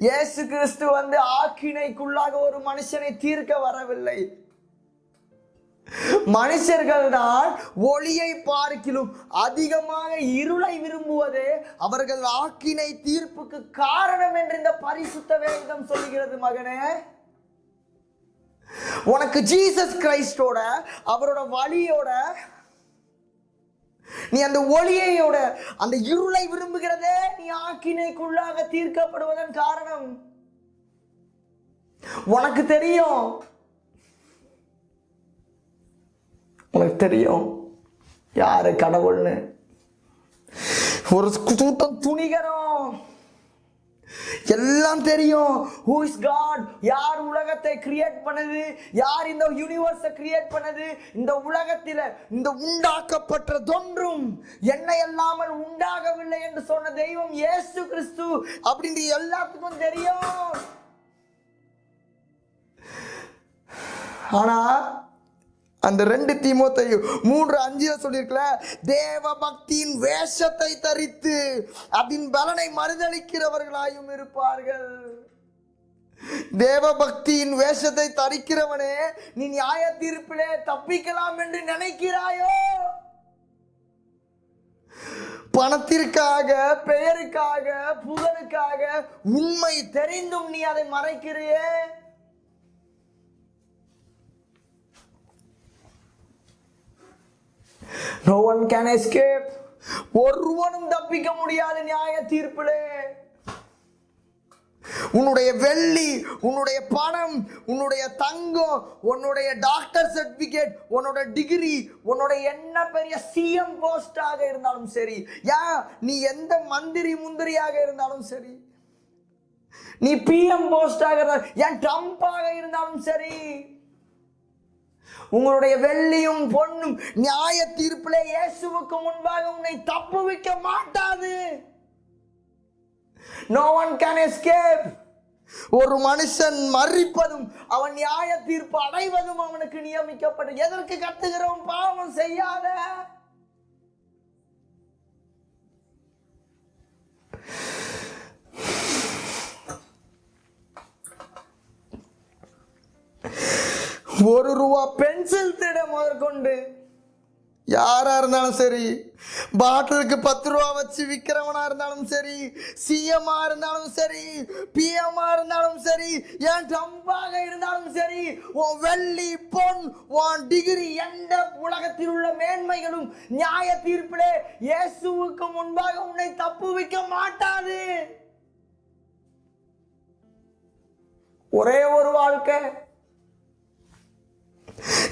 இயேசு கிறிஸ்து வந்து ஆக்கினைக்குள்ளாக ஒரு மனுஷனை தீர்க்க வரவில்லை. மனுஷர்கள் தான் ஒளியை பார்க்கிலும் அதிகமாக இருளை விரும்புவதே அவர்கள் ஆக்கினை தீர்ப்புக்கு காரணம் என்று இந்த பரிசுத்த வேதம் சொல்லுகிறது. மகனே, உனக்கு ஜீசஸ் கிரைஸ்டோட, அவரோட வழியோட, நீ அந்த ஒளியோட அந்த இருளை விரும்புகிறதே நீ ஆக்கினைக்குள்ளாக தீர்க்கப்படுவதன் காரணம். உனக்கு தெரியும், உனக்கு தெரியும் யாரு கடவுள்னு. ஒரு கூட்டம் துணிகரம், எல்லாம் தெரியும். who is God, யார் உலகத்தை கிரியேட் பண்ணது, யார் இந்த யூனிவர்ஸை கிரியேட் பண்ணது, இந்த உலகத்தில் இந்த உண்டாக்கப்பட்டதொன்றும் என்னை இல்லாமல் உண்டாகவில்லை என்று சொன்ன தெய்வம் இயேசு கிறிஸ்து அப்படின்னு எல்லாத்துக்கும் தெரியும். ஆனா அந்த 2 தீமோத்தேயு 3:5 சொல்லியிருக்கல, தேவ பக்தியின் வேஷத்தை தரித்து அதன் பலனை மறுதளிக்கிறவர்களாயும் இருப்பார்கள். தேவ பக்தியின் வேஷத்தை தரிக்கிறவனே, நீ நியாய தீர்ப்பிலே தப்பிக்கலாம் என்று நினைக்கிறாயோ? பணத்திற்காக, பெயருக்காக, புகழுக்காக உண்மை தெரிந்தும் நீ அதை மறைக்கிறியே. No one can escape. ஒருவனும் தப்பிக்க முடியாது நியாய தீர்ப்பிலே. உன்னுடைய வெள்ளி, உன்னுடைய பணம், உன்னுடைய தங்கம், உன்னுடைய டாக்டர் சர்டிபிகேட், உன்னோட டிகிரி, உன்னுடைய என்ன பெரிய சிஎம் போஸ்டாக இருந்தாலும் சரி, நீ எந்த மந்திரி முந்திரியாக இருந்தாலும் சரி, நீ பிஎம் போஸ்டாக ட்ரம்பாக இருந்தாலும் சரி, உங்களுடைய வெள்ளியும் பொன்னும் நியாய தீர்ப்பிலே இயேசுவுக்கு முன்பாக உன்னை தப்புவிக்க மாட்டாது. No one can escape. ஒரு மனுஷன் மரிப்பதும் அவன் நியாய தீர்ப்பு அடைவதும் அவனுக்கு நியமிக்கப்படும். எதற்கு கத்துகிறோம்? பாவம் செய்யாத. ₹1 பென்சில் திட முதற்கொண்டு யாரா இருந்தாலும் சரி, பாட்டிலுக்கு ₹10 வச்சு விற்கிறவனா இருந்தாலும் சரி, சிஎம்மா இருந்தாலும் சரி, பிஎம்மா இருந்தாலும் சரி, என் ட்ரம்பாக இருந்தாலும் சரி, உன் வெள்ளி பொன், உன் டிகிரி, எந்த உலகத்தில் உள்ள மேன்மைகளும் நியாய தீர்ப்பிலே இயேசுவுக்கு முன்பாக உன்னை தப்புவிக்க மாட்டாது. ஒரே ஒரு வாழ்க்கை.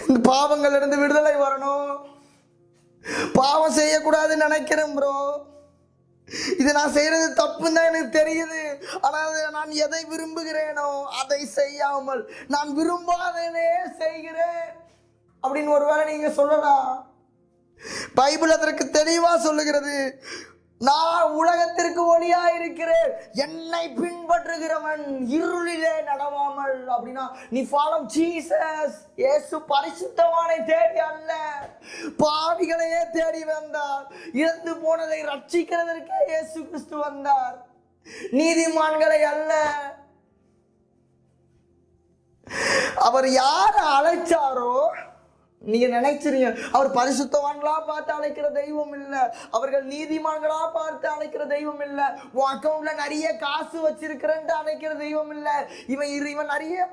இந்த பாவங்கள் இருந்து விடுதலை வரணும். பாவம் செய்யக்கூடாதுன்னு நினைக்கிறேன் ப்ரோ. இது நான் செய்யறது தப்புன்னு தான் எனக்கு தெரியுது. ஆனால் நான் எதை விரும்புகிறேனோ அதை செய்யாமல் நான் விரும்பாததே செய்கிறேன் அப்படின்னு ஒருவேளை நீங்க சொல்லலாம். பைபிள் அதற்கு தெளிவா சொல்லுகிறது. நான் உலகத்திற்கு ஒளியா இருக்கிறேன், என்னை பின்பற்றுகிறவன் இருளிலே நடவாமல். அப்படின்னா நீ ஃபாலோ ஜீசஸ். இயேசு பரிசுத்தவானை தேடி அல்ல, பாவிகளையே தேடி வந்தார். இறந்து போனதை ரட்சிக்கிறதற்கே இயேசு கிறிஸ்து வந்தார், நீதிமான்களை அல்ல. அவர் யார அழைச்சாரோ, நீங்க நினைச்சிருங்க, அவர் பரிசுத்தவான்களா பார்த்து அழைக்கிற தெய்வம் இல்ல, அவர்கள் நீதிமான்களா பார்த்து அழைக்கிற தெய்வம் இல்ல, உன் அக்கௌண்ட்ல நிறைய காசு வச்சிருக்கிறேன்ட்டு அழைக்கிற தெய்வம் இல்ல, இவன் நிறைய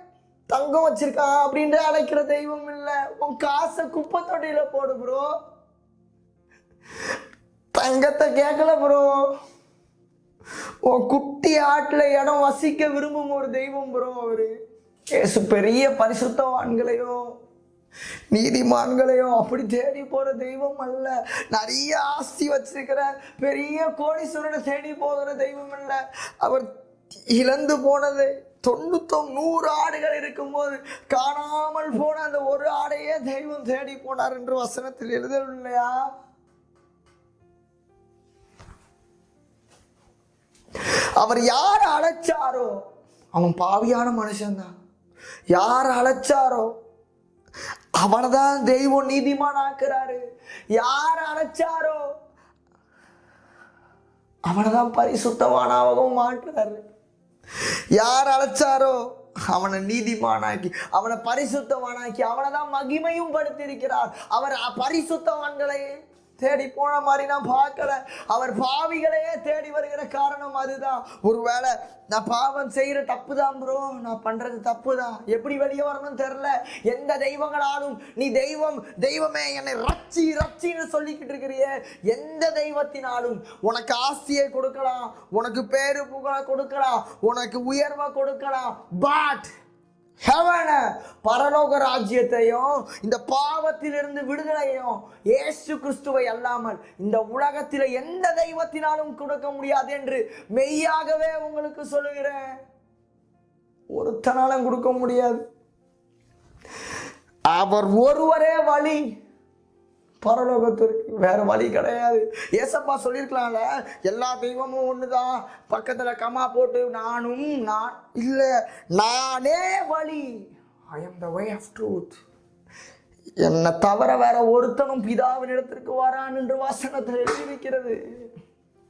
தங்கம் வச்சிருக்கான் அப்படின்ற அழைக்கிற தெய்வம் இல்ல. உன் காசை குப்பை தொட்டியில போடு ப்ரோ, தங்கத்தை கேட்கல ப்ரோ. உன் குட்டி ஆட்டுல இடம் வசிக்க விரும்பும் ஒரு தெய்வம் ப்ரோ அவரு. இயேசு பெரிய பரிசுத்தவான்களையோ நீதிமான்களையோ அப்படி தேடி போற தெய்வம் அல்ல. நிறைய ஆஸ்தி வச்சிருக்கிற பெரிய கோடீஸ்வரனை தேடி போகிற தெய்வம் அல்ல. அவர் இழந்து போனது 99 ஆடுகள் இருக்கும்போது காணாமல் போன அந்த ஒரு ஆடையே தெய்வம் தேடி போனார் என்று வசனத்தில் எழுதவில்லையா? அவர் யார் அழைச்சாரோ அவன் பாவியான மனுஷன்தான். யார் அழைச்சாரோ அவனதான் தெய்வம் நீதிமான் ஆக்குறாரு. யார் அழைச்சாரோ அவனதான் பரிசுத்தவானாகவும் மாற்றுறாரு. யார் அழைச்சாரோ அவனை நீதிமானாக்கி, அவனை பரிசுத்தவானாக்கி, அவனை தான் மகிமையும் படுத்தியிருக்கிறார். அவர் பரிசுத்தவான்களை தேடி போன மாதிரி நான் பார்க்கல, அவர் பாவிகளையே தேடி வருகிற காரணம் அதுதான். ஒருவேளை நான் பாவம் செய்யற தப்பு தான் ப்ரோ, நான் பண்றது தப்பு தான், எப்படி வெளியே வரணும்னு தெரியல. எந்த தெய்வங்களாலும் நீ தெய்வமே என்னை ரச்சின்னு சொல்லிக்கிட்டு இருக்கிறிய, எந்த தெய்வத்தினாலும் உனக்கு ஆஸ்தியை கொடுக்கலாம், உனக்கு பேரு புகழ கொடுக்கலாம், உனக்கு உயர்வை கொடுக்கலாம். பட் ஹெவன பரலோக ராஜ்யத்தையும் இந்த பாவத்திலிருந்து விடுதலையும் இயேசு கிறிஸ்துவை அல்லாமல் இந்த உலகத்தில் எந்த தெய்வத்தினாலும் கொடுக்க முடியாது என்று மெய்யாகவே உங்களுக்கு சொல்லுகிறேன். ஒருத்தனாலும் கொடுக்க முடியாது. அவர் ஒருவரே வழி பரலோகத்திற்கு, வேற வழி கிடையாது. ஏசப்பா சொல்லியிருக்கலாம்ல, எல்லா தெய்வமும் ஒண்ணுதான், பக்கத்துல கமா போட்டு நான் இல்ல, நானே வழி. I am the way of truth. என்னை தவிர வேற ஒருத்தனும் பிதாவின் இடத்திற்கு வரான் என்று வசனத்தில் எழுதியிருக்கிறது.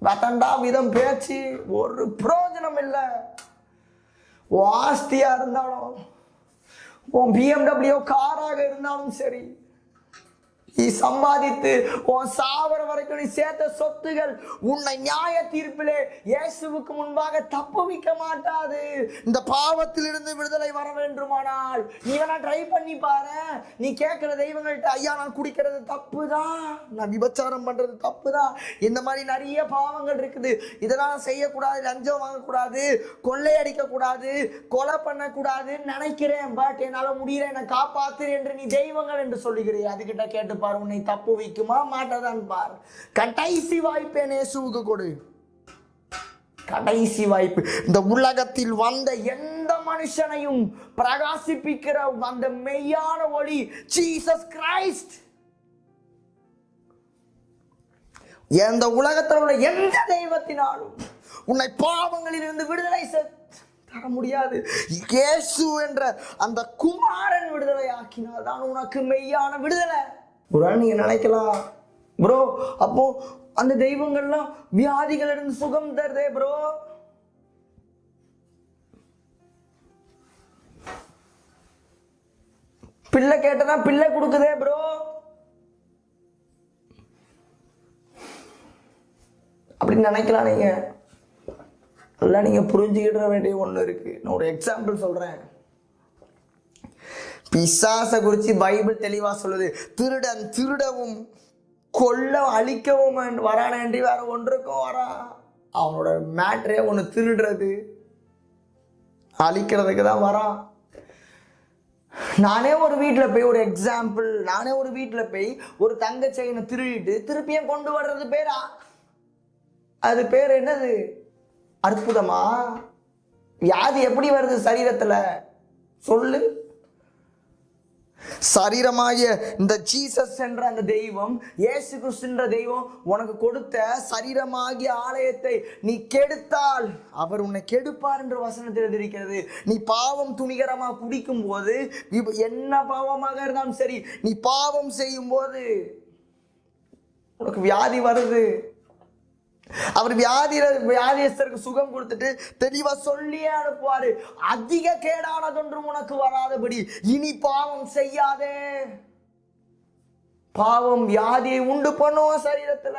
வேண்டாம் விதம் பேச்சு ஒரு பிரயோஜனம் இல்லை. ஆஸ்தியா இருந்தாலும், உன் BMW காராக இருந்தாலும் சரி, நீ சம்பாதித்து உன் சாவர வரைக்கும் நீ சேர்த்த சொத்துகள் உன்னை நியாய தீர்ப்பிலே இயேசுவுக்கு முன்பாக தப்புவிக்க மாட்டாது. இந்த பாவத்திலிருந்து விடுதலை வர வேண்டுமானால் நீ வேணா ட்ரை பண்ணி பாரு. நீ கேட்கிற தெய்வங்கள்ட்ட, ஐயா நான் குடிக்கிறது தப்பு தான், நான் விபச்சாரம் பண்றது தப்பு தான், இந்த மாதிரி நிறைய பாவங்கள் இருக்குது, இதெல்லாம் செய்யக்கூடாது, லஞ்சம் வாங்கக்கூடாது, கொள்ளையடிக்க கூடாது, கொலை பண்ணக்கூடாது நினைக்கிறேன், பட் என்னால முடியல, என்னை காப்பாத்து என்று நீ தெய்வங்கள் என்று சொல்லுகிறீ. அதுகிட்ட கேட்டு உன்னை தப்பு வைக்குமா மாட்டதான் பார். கடைசி வாய்ப்பை இயேசுவுக்கு கொடு. கடைசி வாய்ப்பு. இந்த உலகத்தில் வந்த எந்த மனுஷனையும் பிரகாசிப்பிக்கிற அந்த மெய்யான ஒளி ஜீசஸ் கிரைஸ்ட். எந்த உலகத்தில் உள்ள எந்த தெய்வத்தினாலும் உன்னை பாவங்களில் இருந்து விடுதலை தர முடியாது. இயேசு என்ற அந்த குமாரன் விடுதலை ஆக்கினால் தான் உனக்கு மெய்யான விடுதலை. நீங்க நினைக்கலாம், ப்ரோ அப்போ அந்த தெய்வங்கள்லாம் வியாதிகள் இருந்து சுகம் தருதே ப்ரோ. பிள்ளை கேட்டதா பிள்ளை கொடுக்குதே ப்ரோ. அப்படின்னு நினைக்கலாம். நீங்க எல்லாம் நீங்க புரிஞ்சுக்கிட வேண்டிய ஒண்ணு இருக்கு. நான் ஒரு எக்ஸாம்பிள் சொல்றேன். பிசாச குறித்து பைபிள் தெளிவா சொல்லுது. திருடன் திருடவும் கொல்ல அழிக்கவும் வரானன்றி வேற ஒன்றுக்கும் வரான். அவனோட மேட்ரே ஒன்று திருடுறது, அழிக்கிறதுக்கு தான் வரான். நானே ஒரு வீட்டில் போய் ஒரு எக்ஸாம்பிள், நானே ஒரு வீட்டில் போய் ஒரு தங்க செயினை திருடிட்டு திருப்பியும் கொண்டு வர்றது பேரா? அது பேர் என்னது? அற்புதமா? வியாதி எப்படி வருது சரீரத்துல சொல்லு. சரீரமாகிய இந்த ஜீசஸ் என்ற அந்த தெய்வம், இயேசு கிறிஸ்து என்ற தெய்வம் உனக்கு கொடுத்த சரீரமாகிய ஆலயத்தை நீ கெடுத்தால் அவர் உன்னை கெடுப்பார் என்று வசனத்தில் எழுதியிருக்கிறது. நீ பாவம் துணிகரமா குடிக்கும் போது, என்ன பாவமாக இருந்தாலும் சரி, நீ பாவம் செய்யும் போது உனக்கு வியாதி வருது. அவர் வியாதியஸ்தருக்கு சுகம் கொடுத்துட்டு தெளிவா சொல்லியே அனுப்புவாரு, அதிக கேடானதொன்றும் உனக்கு வராதபடி இனி பாவம் செய்யாதே. பாவம் வியாதியை உண்டு பண்ணும் சரீரத்துல.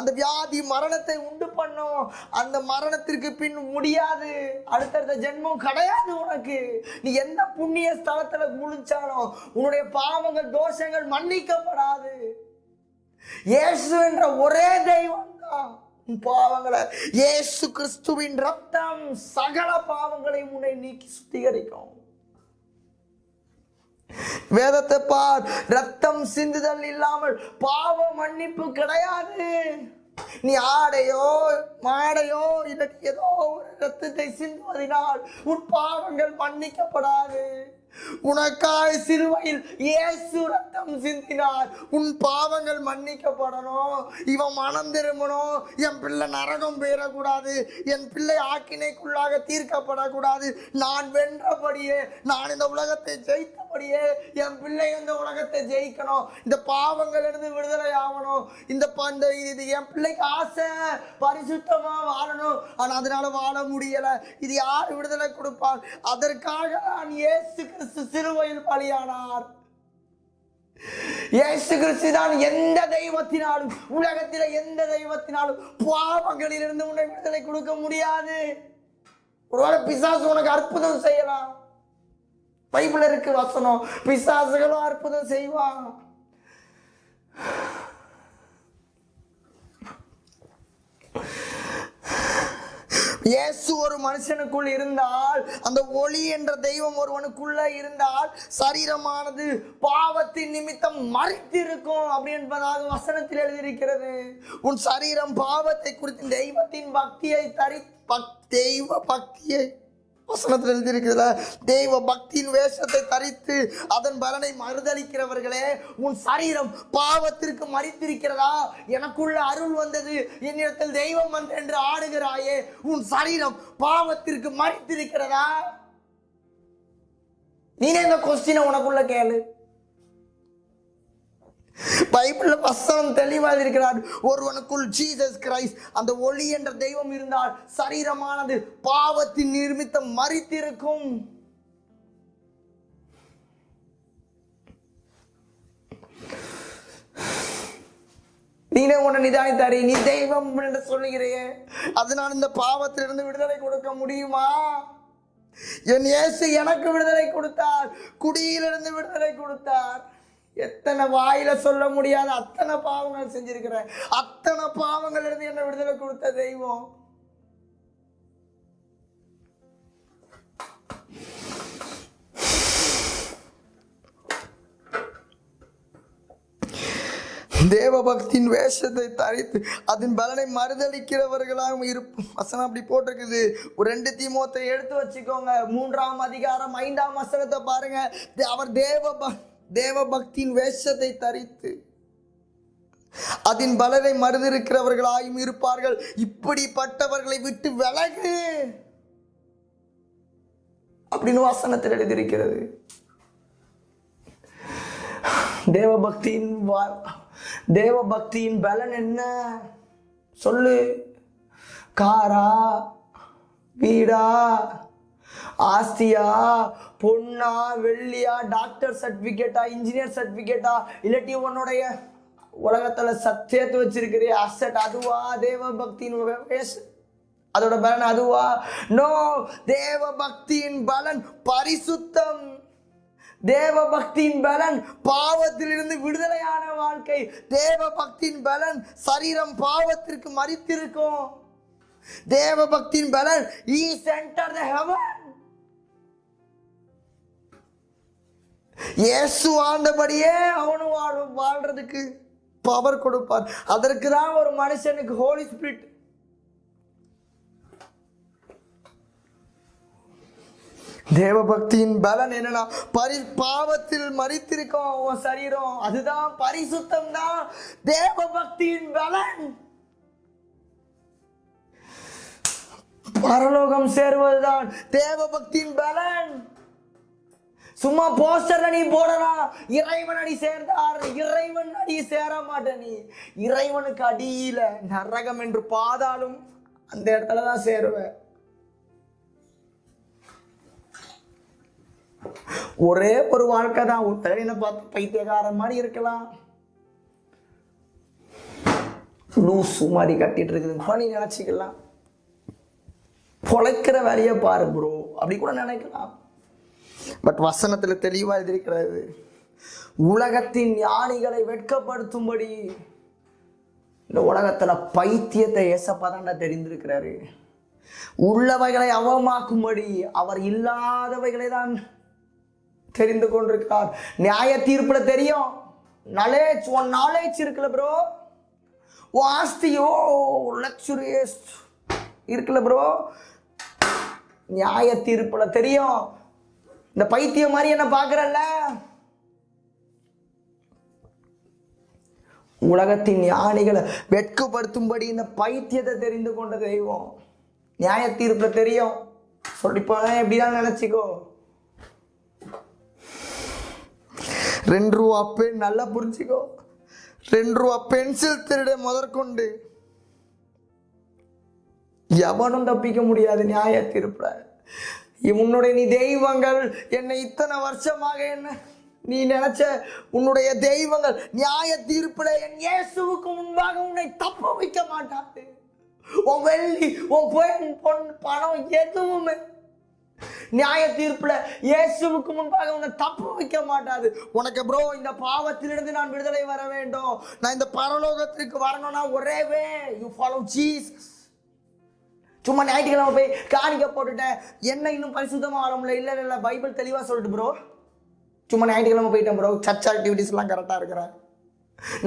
அந்த வியாதி மரணத்தை உண்டு பண்ணும். அந்த மரணத்திற்கு பின் முடியாது, அடுத்தடுத்த ஜென்மம் கிடையாது உனக்கு. நீ எந்த புண்ணிய ஸ்தலத்துல முழிச்சாலும் உன்னுடைய பாவங்கள் தோஷங்கள் மன்னிக்கப்படாது. இயேசு என்ற ஒரே தெய்வம் தான் பாவங்களை, இயேசு கிறிஸ்துவின் ரத்தம் சகல பாவங்களை உன்னை நீக்கி சுத்திகரிக்கும். வேதத்தை பார், ரத்தம் சிந்துதல் இல்லாமல் பாவ மன்னிப்பு கிடையாது. நீ ஆடையோ மாடையோ இல்லை ஏதோ ஒரு ரத்தத்தை சிந்துவதினால் உன் பாவங்கள் மன்னிக்கப்படாது. உனக்காய் சிலுவையில் இயேசு ரத்தம் சிந்தினார். உன் பாவங்கள் மன்னிக்கப்படணும். இவன் மனம் திரும்பணும். என் பிள்ளை நரகம் பெறக்கூடாது, என் பிள்ளை ஆக்கினைக்குள்ளாக தீர்க்கப்படக்கூடாது. நான் வென்றபடியே, நான் இந்த உலகத்தை ஜெயித்தபடியே என் பிள்ளை இந்த உலகத்தை ஜெயிக்கணும். இந்த பாவங்கள் இருந்து விடுதலை ஆகணும். இது என் பிள்ளைக்கு ஆசை, பரிசுத்தமா வாழணும். ஆனா அதனால வாழ முடியல. இது யார் விடுதலை கொடுப்பார்? அதற்காக நான் இயேசு சிலுவையில் பலியானார். இயேசு கிறிஸ்து தான் எந்த தெய்வத்தினாலும், உலகத்தில் எந்த தெய்வத்தினாலும் பாவங்களிலிருந்து உன்னை விடுதலை கொடுக்க முடியாது. ஒருவேளை பிசாசு உனக்கு அற்புதம் செய்யலாம். பைபிள் இருக்கு வசனம், பிசாசுகளும் அற்புதம் செய்வான். இயேசு ஒரு மனுஷனுக்குள் இருந்தால், அந்த ஒளி என்ற தெய்வம் ஒருவனுக்குள்ள இருந்தால், சரீரமானது பாவத்தின் நிமித்தம் மறித்திருக்கும் அப்படி என்பதாக வசனத்தில் எழுதியிருக்கிறது. உன் சரீரம் பாவத்தை குறித்து தெய்வத்தின் பக்தியை தெய்வ பக்தியை வசனத்தில் எழுதியிருக்கிறதுல, தெய்வ பக்தியின் வேஷத்தை தரித்து அதன் பலனை மறுதளிக்கிறவர்களே, உன் சரீரம் பாவத்திற்கு மறித்திருக்கிறதா? எனக்குள்ள அருள் வந்தது, என்னிடத்தில் தெய்வம் வந்து என்று ஆடுகிறாயே, உன் சரீரம் பாவத்திற்கு மறித்திருக்கிறதா? நீனே இந்த கொஸ்டினை உனக்குள்ள கேளு. பைபிள்ல வசனம் தெளிவாக இருக்கிறார். ஒருவனுக்குள் ஜீசஸ் கிரைஸ்ட் அந்த ஒளி என்ற தெய்வம் இருந்தால் சரீரமானது பாவத்தின் நிமித்தம் மரித்திருக்கும். நீனே உன்னை நிதானித்தாரி, நீ தெய்வம் என்று சொல்லுகிறையே, அதனால் இந்த பாவத்திலிருந்து விடுதலை கொடுக்க முடியுமா? என் இயேசு எனக்கு விடுதலை கொடுத்தார், குடியிலிருந்து விடுதலை கொடுத்தார். எத்தனை வாயில சொல்ல முடியாத அத்தனை பாவங்கள் செஞ்சிருக்கிறேன். அத்தனை பாவங்கள் இருந்து என்ன விடுதலை கொடுத்த தெய்வம். தேவ பக்தியின் வேஷத்தை தரித்து அதன் பலனை மறுதளிக்கிறவர்களாக இருப்போம். வசனம் அப்படி போட்டிருக்குது. 2 தீமோத்தேயு எடுத்து வச்சுக்கோங்க, 3ஆம் அதிகாரம் 5ஆம் வசனத்தை பாருங்க. அவர் தேவ பக்தியின் வேஷத்தை தரித்து அதன் பலனை மறுதளிக்கிறவர்களாயும் இருப்பார்கள். இப்படிப்பட்டவர்களை விட்டு விலகு அப்படின்னு வசனத்தில் எழுதியிருக்கிறது. தேவ பக்தியின் பலன் என்ன சொல்லு? காரா, வீடா, ஆஸ்தியா, பொண்ணா, வெள்ளியா, டாக்டர் சர்டிபிகேட்டா, இன்ஜினியர் சர்டிபிகேட்டா, இல்லாட்டி உன்னுடைய உலகத்துல சேர்த்து வச்சிருக்கிற அசட் அதுவா? தேவ பக்தியின் அதோட பலன் அதுவா? நோ, தேவ பக்தியின் பலன் பரிசுத்தம். தேவ பக்தியின் பலன் பாவத்திலிருந்து விடுதலையான வாழ்க்கை. தேவ பக்தியின் பலன் சரீரம் பாவத்திற்கு மரித்திருக்கும். தேவ பக்தியின் பலன் he entered the heaven. இயேசு ஆண்டபடியே அவனும் வாழ்றதுக்கு பவர் கொடுப்பார். அதற்கு தான் ஒரு மனுஷனுக்கு ஹோலி ஸ்பிரிட். தேவ பக்தியின் பலன் என்னன்னா பாவத்தில் மரித்திருக்கும் உன் சரீரம், அதுதான் பரிசுத்தம் தான் தேவ பக்தியின் பலன். பரலோகம் சேருவதுதான் தேவ பக்தியின் பலன். சும்மா போஸ்டர்ல நீ போடலாம், இறைவன் அடி சேர்ந்தார், இறைவன் அடி சேர மாட்ட. நீ இறைவனுக்கு அடியில நரகம் என்று பாதாலும் அந்த இடத்துலதான் சேருவ. ஒரே ஒரு வாழ்க்கை தான். ஒரு தலையில பார்த்து பைத்தியக்காரன் மாதிரி இருக்கலாம், லூசு மாதிரி கட்டிட்டு இருக்குது நீ நினைச்சிக்கலாம். பொழைக்கிற வேலையை பாரு ப்ரோ அப்படி கூட நினைக்கலாம். பட் வசனத்துல தெளிவா இருக்கிறது, உலகத்தின் ஞானிகளை வெட்கப்படுத்தும்படி இந்த உலகத்துல பைத்தியத்தை ஏசப்பாதான்டா தெரிந்திருக்கிறாரு. உள்ளவைகளை அவமாக்கும்படி அவர் இல்லாதவைகளை தான் தெரிந்து கொண்டிருக்கிறார். நியாய தீர்ப்புல தெரியும். உன் நாலேஜ் இருக்குல்ல ப்ரோ, உன் ஆஸ்தியோ லக்ஸுரியஸ் இருக்குல்ல ப்ரோ, நியாய தீர்ப்புல தெரியும். இந்த பைத்தியம் மாதிரி என்ன பாக்குறல்ல, உலகத்தின் ஞானிகளை வெட்கப்படுத்தும்படி இந்த பைத்தியத்தை தெரிந்து கொண்ட தெய்வம் நியாய தீர்ப்புல தெரியும். சொல்லிப்போ எப்படிதான் நினைச்சிக்கோ. 2 ரூபா பென், நல்லா புரிஞ்சுக்கோ, 2 ரூபா பென்சில் திருட முதற்கொண்டு எவனும் தப்பிக்க முடியாது நியாய தீர்ப்புல. உன்னுடைய நீ தெய்வங்கள் என்னை இத்தனை வருஷமாக என்ன நீ நினைச்ச உன்னுடைய தெய்வங்கள் நியாய தீர்ப்புல என் இயேசுவுக்கு முன்பாக உன்னை தப்ப வைக்க மாட்டாது. உன் வெள்ளி, உன் பொன், பணம் எதுவுமே நியாய தீர்ப்புல இயேசுவுக்கு முன்பாக உன்னை தப்பு வைக்க மாட்டாது. உனக்கு ப்ரோ இந்த பாவத்திலிருந்து நான் விடுதலை வர வேண்டும், நான் இந்த பரலோகத்திற்கு வரணும்னா ஒரே வே யூ ஃபாலோ ஜீசஸ். சும்மா ஞாயிற்றுக்கிழமை போய் காணிக்க போட்டுட்டேன் என்ன இன்னும் பரிசுத்தமா வர முடியல. இல்ல பைபிள் தெளிவா சொல்லிட்டு ப்ரோ, சும்மா ஞாயிற்றுக்கிழமை போயிட்டேன் ப்ரோ, சர்ச் ஆக்டிவிட்டிஸ் எல்லாம் கரெக்டா இருக்கிறேன்,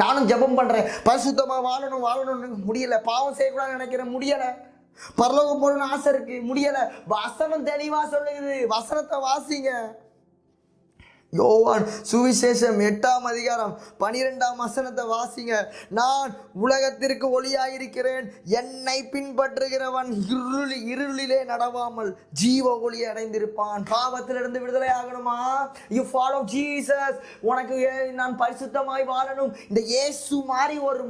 நானும் ஜெபம் பண்றேன், பரிசுத்தமா வாழணும்னு முடியல, பாவம் செய்யக்கூடாதுன்னு நினைக்கிறேன் முடியல, பரலோகம் போகணும்னு ஆசை இருக்கு முடியல. வசனம் தெளிவா சொல்லுது, வசனத்தை வாசிங்க. யோவான் சுவிசேஷம் 8ஆம் அதிகாரம் 12ஆம் வசனத்தை வாசிங்க. நான் உலகத்திற்கு ஒளியாயிருக்கிறேன், என்னை பின்பற்றுகிறவன் இருளிலே நடவாமல் ஜீவ ஒளி அடைந்திருப்பான். பாவத்திலிருந்து விடுதலை ஆகணுமா? You follow Jesus. உனக்கு நான் பரிசுத்தமாய் வாழணும், இந்த இயேசு மாதிரி ஒரு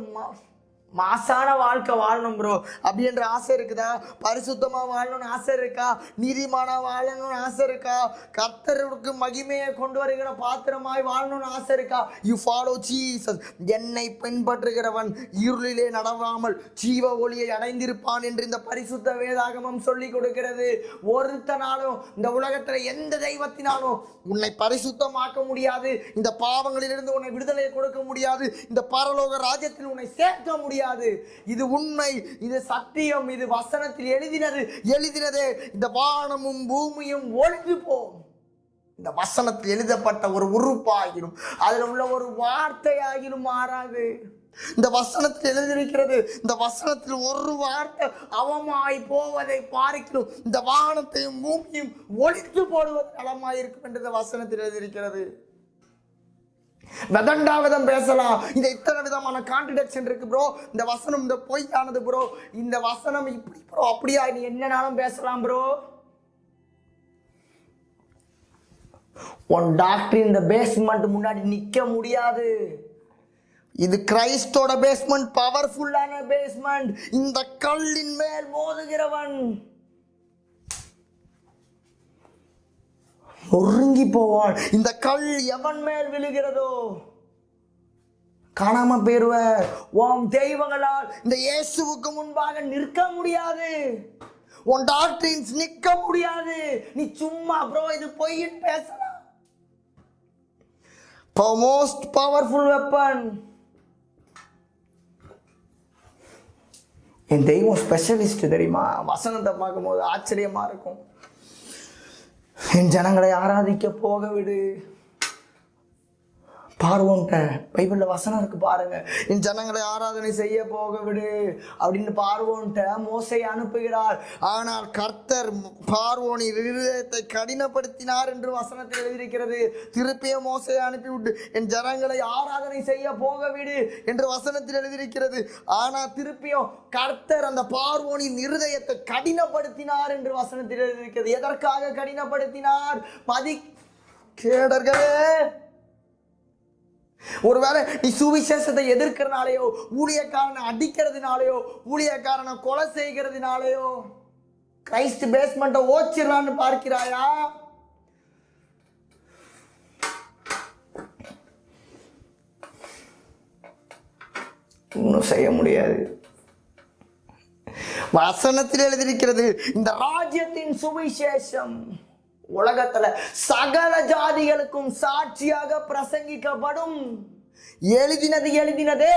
மாசான வாழ்க்கை வாழணும் ப்ரோ அப்படின்ற ஆசை இருக்குதா? பரிசுத்தமாக வாழணும்னு ஆசை இருக்கா? நீதிமானா வாழணும்னு ஆசை இருக்கா? கர்த்தருக்கு மகிமையை கொண்டு வருகிற பாத்திரமாய் வாழணும்னு ஆசை இருக்கா? You follow Jesus. என்னை பின்பற்றுகிறவன் இருளிலே நடவாமல் ஜீவ ஒளியை அடைந்திருப்பான் என்று இந்த பரிசுத்த வேதாகமம் சொல்லி கொடுக்கிறது. ஒருத்தனாலும் இந்த உலகத்தில் எந்த தெய்வத்தினாலும் உன்னை பரிசுத்தமாக்க முடியாது. இந்த பாவங்களிலிருந்து உன்னை விடுதலை கொடுக்க முடியாது. இந்த பரலோக ராஜ்யத்தில் உன்னை சேர்க்க முடியாது. இது உண்மை, இது சத்தியம், இது வசனத்தில் எழுதினதே. இந்த வானமும் பூமியும் ஒழிந்து போகும், இந்த வசனத்தில் எழுதப்பட்ட ஒரு உறுப்பாகிலும் அதில் உள்ள ஒரு வார்த்தையாகிலும் மாறாது. இந்த வசனத்தில் எழுதியிருக்கிறது. இந்த வசனத்தில் ஒரு வார்த்தை அவமாய் போவதை பார்க்கிறோம். இந்த வானத்தையும் பூமியும் ஒழித்து போடுவது நலமாயிருக்கும் என்று இந்த வசனத்தில் எழுதியிருக்கிறது. விதம் பேசலாம். இந்த இத்தனை விதமான கான்ட்ரடிக்ஷன் இருக்கு ப்ரோ. இந்த வசனம் இந்த பொய்யானது ப்ரோ, இந்த வசனம் இப்படி ப்ரோ அப்படியா, நீ என்னனாலும் பேசலாம் ப்ரோ. உன் டாக்டர் இந்த பேஸ்மெண்ட் முன்னாடி நிக்க முடியாது. இது கிரைஸ்டோட பேஸ்மெண்ட், பவர்ஃபுல்லான பேஸ்மெண்ட். இந்த கல்லின் மேல் மோதுகிறவன் ஒருங்கி போவான். இந்த கல் எவன் மேல் விழுகிறதோ காணாம போயிருவ. உன் தெய்வங்களால் இந்த இயேசுவுக்கு முன்பாக நிற்க முடியாது. உன் டாக்டரின்ஸ் நிற்க முடியாது. நீ சும்மா ப்ரோ இது பொய்ன்னு பேசலாம். Most powerful weapon. என் தெய்வம் ஸ்பெஷலிஸ்ட் தெரியுமா? வசனத்தை பார்க்கும்போது ஆச்சரியமா இருக்கும். என் ஜனங்களை ஆராதிக்க போக விடு. பார்வோன்ட்ட பைபிளில் வசனம் இருக்கு பாருங்க. என் ஜனங்களை ஆராதனை செய்ய போக விடு அப்படின்னு பார்வோன்ட்ட மோசையை அனுப்புகிறார். ஆனால் கர்த்தர் பார்வோனின் இருதயத்தை கடினப்படுத்தினார் என்று வசனத்தில் எழுதியிருக்கிறது. திருப்பியும் மோசையை அனுப்பிவிட்டு என் ஜனங்களை ஆராதனை செய்ய போக விடு என்று வசனத்தில் எழுதியிருக்கிறது. ஆனால் திருப்பியும் கர்த்தர் அந்த பார்வோனின் இருதயத்தை கடினப்படுத்தினார் என்று வசனத்தில் எழுதியிருக்கிறது. எதற்காக கடினப்படுத்தினார்? கேடர்களே, ஒருவேளை நீ சுவிசேஷத்தை எதிர்க்கிறனாலேயோ, ஊழியக்காரனை அடிக்கிறதுனாலேயோ, ஊழியக்காரனை கொலை செய்கிறதுனாலேயோ கிரைஸ்ட் பேஸ்மெண்ட்டை ஓச்சிடலான்னு பார்க்கிறாயா? ஒன்றும் செய்ய முடியாது. வசனத்தில் எழுதியிருக்கிறது, இந்த ராஜ்யத்தின் சுவிசேஷம் உலகத்துல சகல ஜாதிகளுக்கும் சாட்சியாக பிரசங்கிக்கப்படும். எழுதினதே.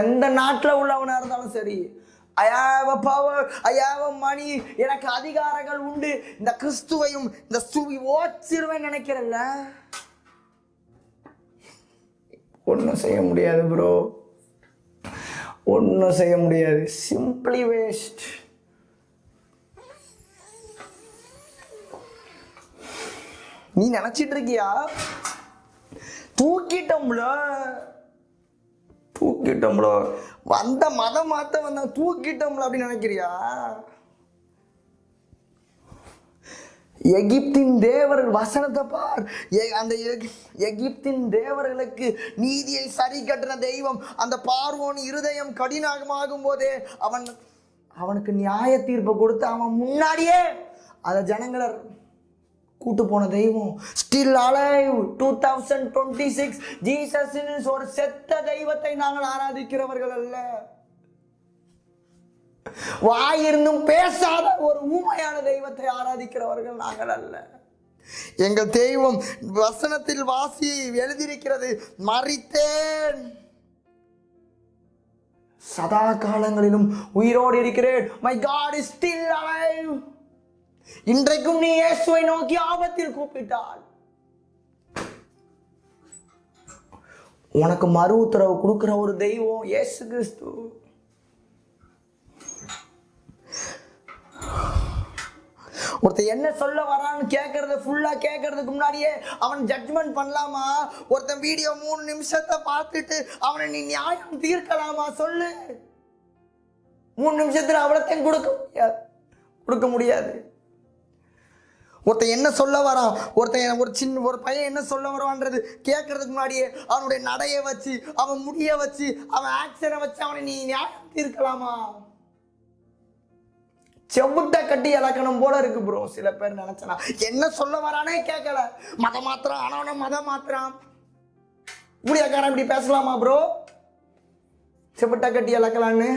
எந்த நாட்டில் உள்ளவனா இருந்தாலும் சரி, I have a power, I have a money, எனக்கு அதிகாரங்கள் உண்டு, இந்த கிறிஸ்துவையும் இந்த சுவி ஓச்சிருவேன் நினைக்கிறல்ல, ஒன்றும் செய்ய முடியாது ப்ரோ. ஒன்றும் செய்ய முடியாது. Simply waste. நீ நினைச்சிட்டு இருக்கியா தூக்கிட்டோம்ல வந்த மதம் மாத்த வந்த தூக்கிட்டோம்ல அப்படின்னு நினைக்கிறியா? எகிப்தின் தேவர்கள் வசனத்தை பார். அந்த எகிப்தின் தேவர்களுக்கு நீதியை சரி கட்டின தெய்வம் அந்த பார்வோன் இருதயம் கடினமாகும் போதே அவனுக்கு நியாய தீர்ப்பை கொடுத்து அவன் முன்னாடியே அந்த ஜனங்களை கூட்டு போன தெய்வம். ஸ்டில் அலைவ் 2026 ஜீசஸ் ஒரு செத்த தெய்வத்தை நாங்கள் ஆராதிக்கிறவர்கள் அல்ல. வாயிருந்தும் பேசாத ஒரு ஊமையான தெய்வத்தை ஆராதிக்கிறவர்கள் நாங்கள் அல்ல. எங்கள் தெய்வம் வசனத்தில் வாசி எழுதியிருக்கிறது, மரித்தேன், சதா காலங்களிலும் உயிரோடு இருக்கிறேன். My God is still alive. இன்றைக்கும் நீ இயேசுவை நோக்கி ஆபத்தில் கூப்பிட்டால் உனக்கு மறு உத்தரவு கொடுக்கிற ஒரு தெய்வம் இயேசு கிறிஸ்து. ஒருத்தர் என்ன சொல்ல வரான்னு கேட்கறத ஃபுல்லா கேட்கறதுக்கு முன்னாடியே அவன் ஜட்ஜ்மெண்ட் பண்ணலாமா? ஒருத்தன் வீடியோ 3 நிமிஷத்தை பார்த்துட்டு அவனை நீ நியாயம் தீர்க்கலாமா? சொல்லு. 3 நிமிஷத்துல அவ்வளோத்தையும் கொடுக்க முடியாது. ஒருத்தன் என்ன சொல்ல வரான், ஒரு பையன் என்ன சொல்ல வரான்றது கேட்கறதுக்கு முன்னாடியே அவனுடைய நடையை வச்சு, அவன் முடிய வச்சு, அவன் ஆக்ஷனை வச்சு அவனை நீ நியாயம் தீர்க்கலாமா? செவுட்ட கட்டி இலக்கணம் போல இருக்கு ப்ரோ. சில பேர் நினைச்சனா என்ன சொல்ல வரானே கேட்கல, மதம் மாத்திரம் ஆனவன மதம் மாத்திரம். ஊழியக்காரன் இப்படி பேசலாமா ப்ரோ? செவுட்ட கட்டி இலக்கலான்னு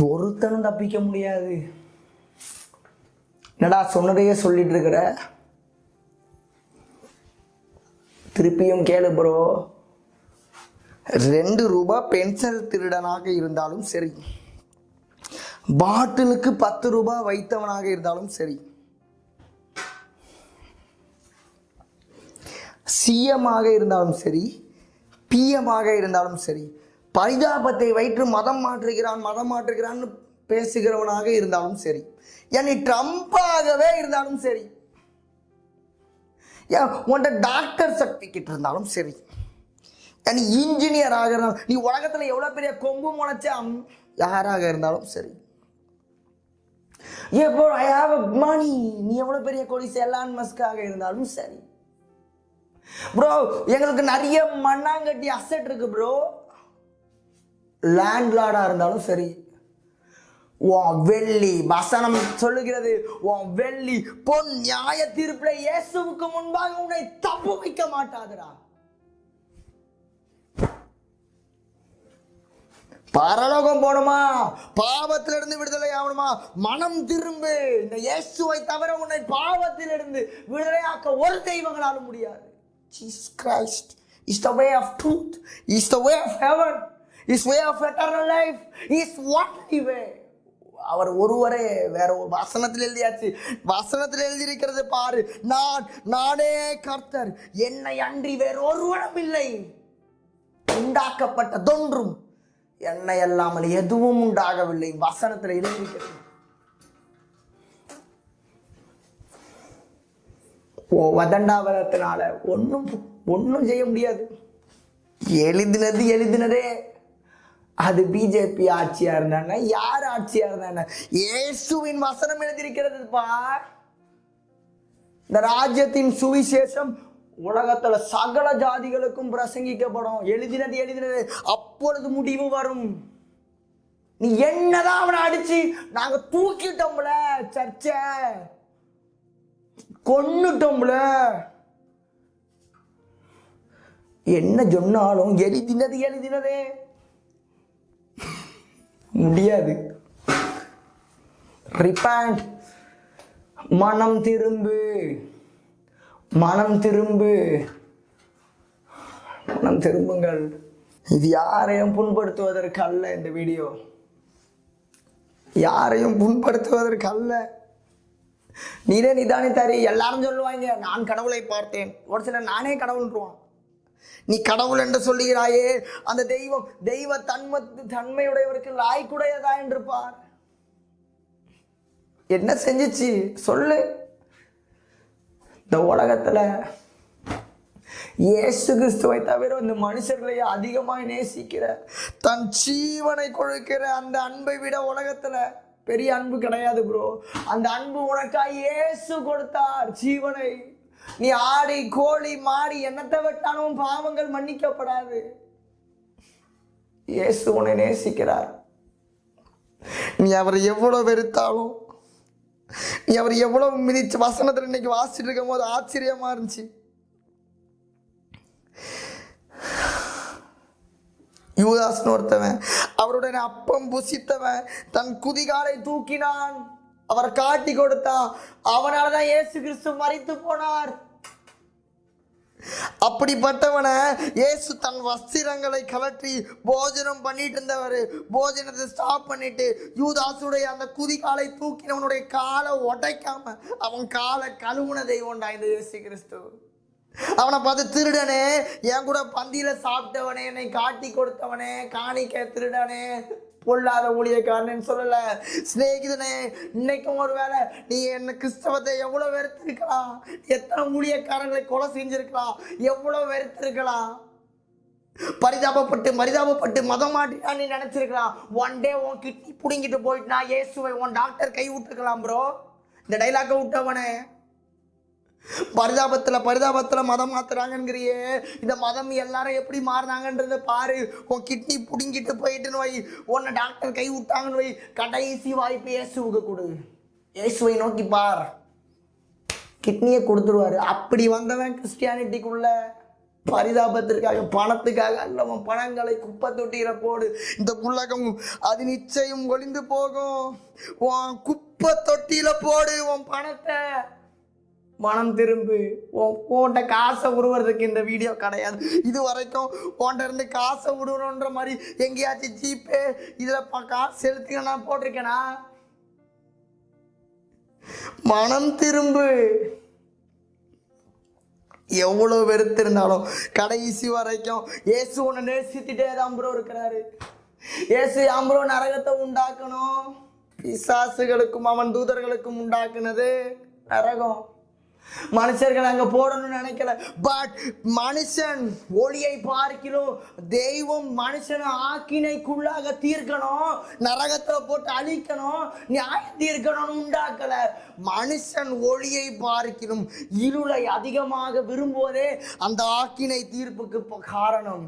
ஒருத்தனும் தப்பிக்க முடியாது. என்னடா சொன்னதையே சொல்லிட்டு இருக்கிற? திருப்பியும் கேளு ப்ரோ. 2 ரூபாய் பென்சில் திருடனாக இருந்தாலும் சரி, பாட்டிலுக்கு 10 ரூபாய் வைத்தவனாக இருந்தாலும் சரி, சிஎமாக இருந்தாலும் சரி, பிஎமாக இருந்தாலும் சரி, பரிதாபத்தை வைத்து மதம் மாற்றுகிறான்னு பேசுகிறவனாக இருந்தாலும் சரி, என்னை ட்ரம்பாகவே இருந்தாலும் சரி, உன்ட டாக்டர் சர்டிஃபிகேட் இருந்தாலும் சரி, நீ இன்ஜினியர் ஆக இருந்தாலும், நீ உலகத்தில் எவ்வளோ பெரிய கொம்பு முளைச்ச யாராக இருந்தாலும் சரி, இப்போ ஐ ஹாவ் மணி, நீ எவ்வளோ பெரிய கோடிஸ் எலான் மஸ்காக இருந்தாலும் சரி ப்ரோ. எங்களுக்கு நிறைய மண்ணாங்கட்டி அசெட் இருக்கு ப்ரோ. லேண்ட்லார்டாக இருந்தாலும் சரி, உன் வெள்ளி வசனம் சொல்லுகிறது, உன் வெள்ளி பொன் நியாய தீர்ப்பில் இயேசுவுக்கு முன்பாக உன்னை தப்பு வைக்க மாட்டாதுடா. பரலோகம் போணுமா, பாவத்திலிருந்து விடுதலை ஆகணுமா, மனம் திரும்பு. இந்த இயேசுவை தவிர உன்னை பாவத்திலிருந்து விடுதலையாக்க ஒரு தெய்வங்களாலும் முடியாது. Jesus Christ is the way of truth, is the way of heaven, is way of eternal life, is only way. அவர் ஒருவரே. வேற ஒரு வசனத்தில் எழுதியாச்சு, வசனத்தில் எழுதியிருக்கிறது பாரு, நானே கர்த்தர், என்னை அன்றி வேற ஒருவனும் இல்லை, உண்டாக்கப்பட்டதொன்றும் என்னை அல்லாமல் எதுவும் உண்டாகவில்லை. வசனத்தில் எழுதியிருக்கிறது. வதண்டாவதத்தினால ஒன்றும் செய்ய முடியாது. எழுதினதே. அது பிஜேபி ஆட்சியா இருந்தாங்க, யார் ஆட்சியா இருந்தாங்க, இயேசுவின் வசனம் எழுதியிருக்கிறது பா. இந்த ராஜ்யத்தின் சுவிசேஷம் உலகத்துல சகல ஜாதிகளுக்கும் பிரசங்கிக்கப்படும். எழுதினது அப்பொழுது முடிவு வரும். நீ என்னதான் அவனை அடிச்சு நாங்க தூக்கிட்டோம்ல, சர்ச்ச கொன்னுட்டோம்ல, என்ன சொன்னாலும் எழுதினதே முடியாது. ரிப்பண்ட், மனம் திரும்புங்கள். இது யாரையும் புண்படுத்துவதற்கு அல்ல. இந்த வீடியோ யாரையும் புண்படுத்துவதற்கு அல்ல. நீரே நிதானித்தாரி. எல்லாரும் சொல்லுவாங்க நான் கடவுளை பார்த்தேன், ஒரு சிலர் நானே கடவுள்ன்றான். நீ கடவுள் என்று சொல்லுகிறாயே, அந்த தெய்வ தன்மையுடையவருக்கு லாய்க்குடையதா என்று பார். என்ன செஞ்சிச்சு சொல்லு. இந்த உலகத்துல இயேசு கிறிஸ்துவை தவிர இந்த மனுஷர்களை அதிகமாய் நேசிக்கிற, தன் ஜீவனை கொடுக்கிற அந்த அன்பை விட உலகத்துல பெரிய அன்பு கிடையாது ப்ரோ. அந்த அன்பு உனக்காக இயேசு கொடுத்தார் ஜீவனை. நீ ஆடி கோழி மாடி என்னத்தை விட்டாலும் பாவங்கள் மன்னிக்கப்படாது. இயேசு உன்னை நேசிக்கிறார். நீ அவரை எவ்வளவு வெறுத்தாலும், நீ அவர் எவ்வளவு மிதிச்சு, வசனத்தில் இன்னைக்கு வாசிட்டு இருக்கும் போது ஆச்சரியமா இருந்துச்சு. யூதாஸ்னு ஒருத்தவன், அவருடைய அப்பம் புசித்தவன், தன் குதிகாலை தூக்கினான், அவர் காட்டி கொடுத்தான். அவனாலதான் இயேசு கிறிஸ்து மரித்து போனார். அப்படிப்பட்டவனை இயேசு தன் வஸ்திரங்களை கலற்றி போஜனம் பண்ணிட்டு இருந்தவர். போஜனத்தை ஸ்டாப் பண்ணிட்டு யூதாசுடைய அந்த குதிகாலை தூக்கினவனுடைய காலை உடைக்காம அவன் காலை கழுவுன தெய்வம்டா இந்த இயேசு கிறிஸ்து. அவனை பார்த்து திருடனே, என் கூட பந்தியில சாப்பிட்டவனே, என்னை காட்டி கொடுத்தவனே, காணிக்க திருடனே, பொல்லாத ஊழியக்காரன்னு சொல்லல. சிநேகிதனே, இன்னைக்கும் ஒரு வேளை நீ என்ன கிறிஸ்தவத்தை எவ்வளவு வெறுத்திருக்கலாம், எத்தனை ஊழியக்காரங்களை கொலை செஞ்சிருக்கலாம், எவ்வளவு வெறுத்திருக்கலாம், பரிதாபப்பட்டு மதம் மாட்டினா நீ நினைச்சிருக்கலாம். ஒன் டே உன் கிட்னி புடுங்கிட்டு போயிட்டுனா இயேசுவை உன் டாக்டர் கை விட்டுருக்கலாம் ப்ரோ. இந்த டைலாக்கை விட்டவனே, பரிதாபத்துல மதம் மாத்துறாங்கங்கிறியே, இந்த மதம் எல்லாரும் எப்படி மாறினாங்கன்றத பாரு. உன் கிட்னி புடுங்கிட்டு போயிட்டுன்னு வை, உன்னை டாக்டர் கை விட்டாங்கன்னு வை, கடைசி வாய்ப்பு இயேசுவுக்கு கொடு. இயேசுவை நோக்கி பார், கிட்னியை கொடுத்துருவாரு. அப்படி வந்தவன் கிறிஸ்டியானிட்டிக்குள்ள. பரிதாபத்திற்காக, பணத்துக்காக அல்லவன் பணங்களை குப்பை தொட்டியில போடு. இந்த உலகம் அது நிச்சயம் ஒளிந்து போகும். உன் குப்பை தொட்டியில போடு உன் பணத்தை. மனம் திரும்பு. உன்கிட்ட காசை உருவறதுக்கு இந்த வீடியோ கிடையாது. இது வரைக்கும் உன்கிட்ட இருந்து காசை உருவணுன்ற மாதிரி எங்கேயாச்சும் ஜிபே இதில் காசு செலுத்துங்க நான் போட்டிருக்கேனா? மனம் திரும்பு. எவ்வளோ வெறுத்திருந்தாலும் கடைசி வரைக்கும் இயேசு உன்னை நேசித்துட்டே தான் ப்ரோ இருக்கிறாரு. இயேசு ஆம்பரோ நரகத்தை உண்டாக்கணும். பிசாசுகளுக்கும் அவன் தூதர்களுக்கும் உண்டாக்குனது நரகம். மனுஷர்கள் அங்க போடணும்னு நினைக்கல. பட் மனுஷன் ஒளியை பார்க்கிறோம். தெய்வம் மனுஷனை ஆக்கினைக்குள்ளாக தீர்க்கணும், நரகத்துல போட்டு அழிக்கணும், நியாயம் தீர்க்கணும்னு உண்டாக்கல. மனுஷன் ஒளியை பார்க்கிறோம், இருளை அதிகமாக விரும்புவதே அந்த ஆக்கினை தீர்ப்புக்கு காரணம்.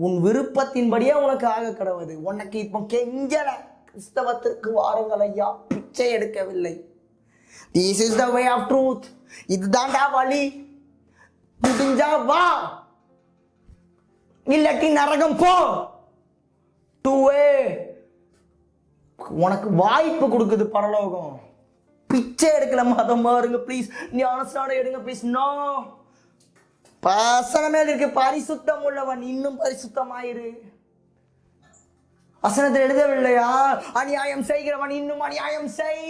உன் விருப்பத்தின்படியே உனக்கு ஆக கடவுது. உனக்கு இப்போ கெஞ்சல, கிறிஸ்தவத்திற்கு வாருங்கள் ஐயா, பிச்சை எடுக்கவில்லை. This is the way of truth. இதுதான்டா வழி. முடிஞ்சா வா, இல்லாட்டி நரகம் போ. உனக்கு வாய்ப்பு கொடுக்குது பரலோகம். பிச்சை எடுக்கல மதம் மாறுங்க ப்ளீஸ், ஞானஸ்நானம் எடுங்க ப்ளீஸ். நோ, பசங்க மேல இருக்கு பரிசுத்தம் உள்ளவன் இன்னும் பரிசுத்தமாயிரு. வசனத்தில் எழுதவில்லையா, அநியாயம் செய்கிறவன் இன்னும் அநியாயம் செய்.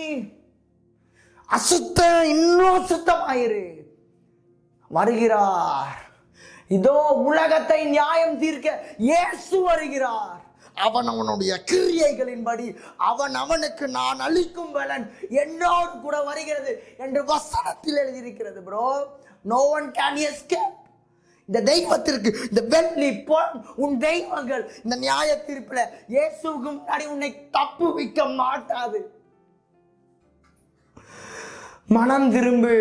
அசுத்தம் இன்னும் அசுத்தமாயிரு. வருகிறார். இதோ உலகத்தை நியாயம் தீர்க்க இயேசு வருகிறார். அவன் அவனுடைய கிரியைகளின்படி அவனுக்கு நான் அளிக்கும் பலன் என்னோடு கூட வருகிறது என்று வசனத்தில் எழுதியிருக்கிறது bro. No one can escape. இந்த தெய்வத்திற்கு, இந்த வெள்ளி பொன் உன் தெய்வங்கள் இந்த நியாய தீர்ப்புல இயேசுவுக்கு முன்னாடி உன்னை தப்பு வைக்க மாட்டாது. மனம் திரும்பு.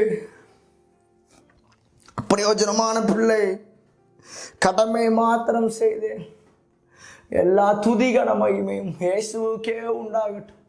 பிரயோஜனமான பிள்ளை, கடமை மாத்திரம் செய்து எல்லா துதிகன மகிமையும் இயேசுவுக்கே உண்டாகட்டும்.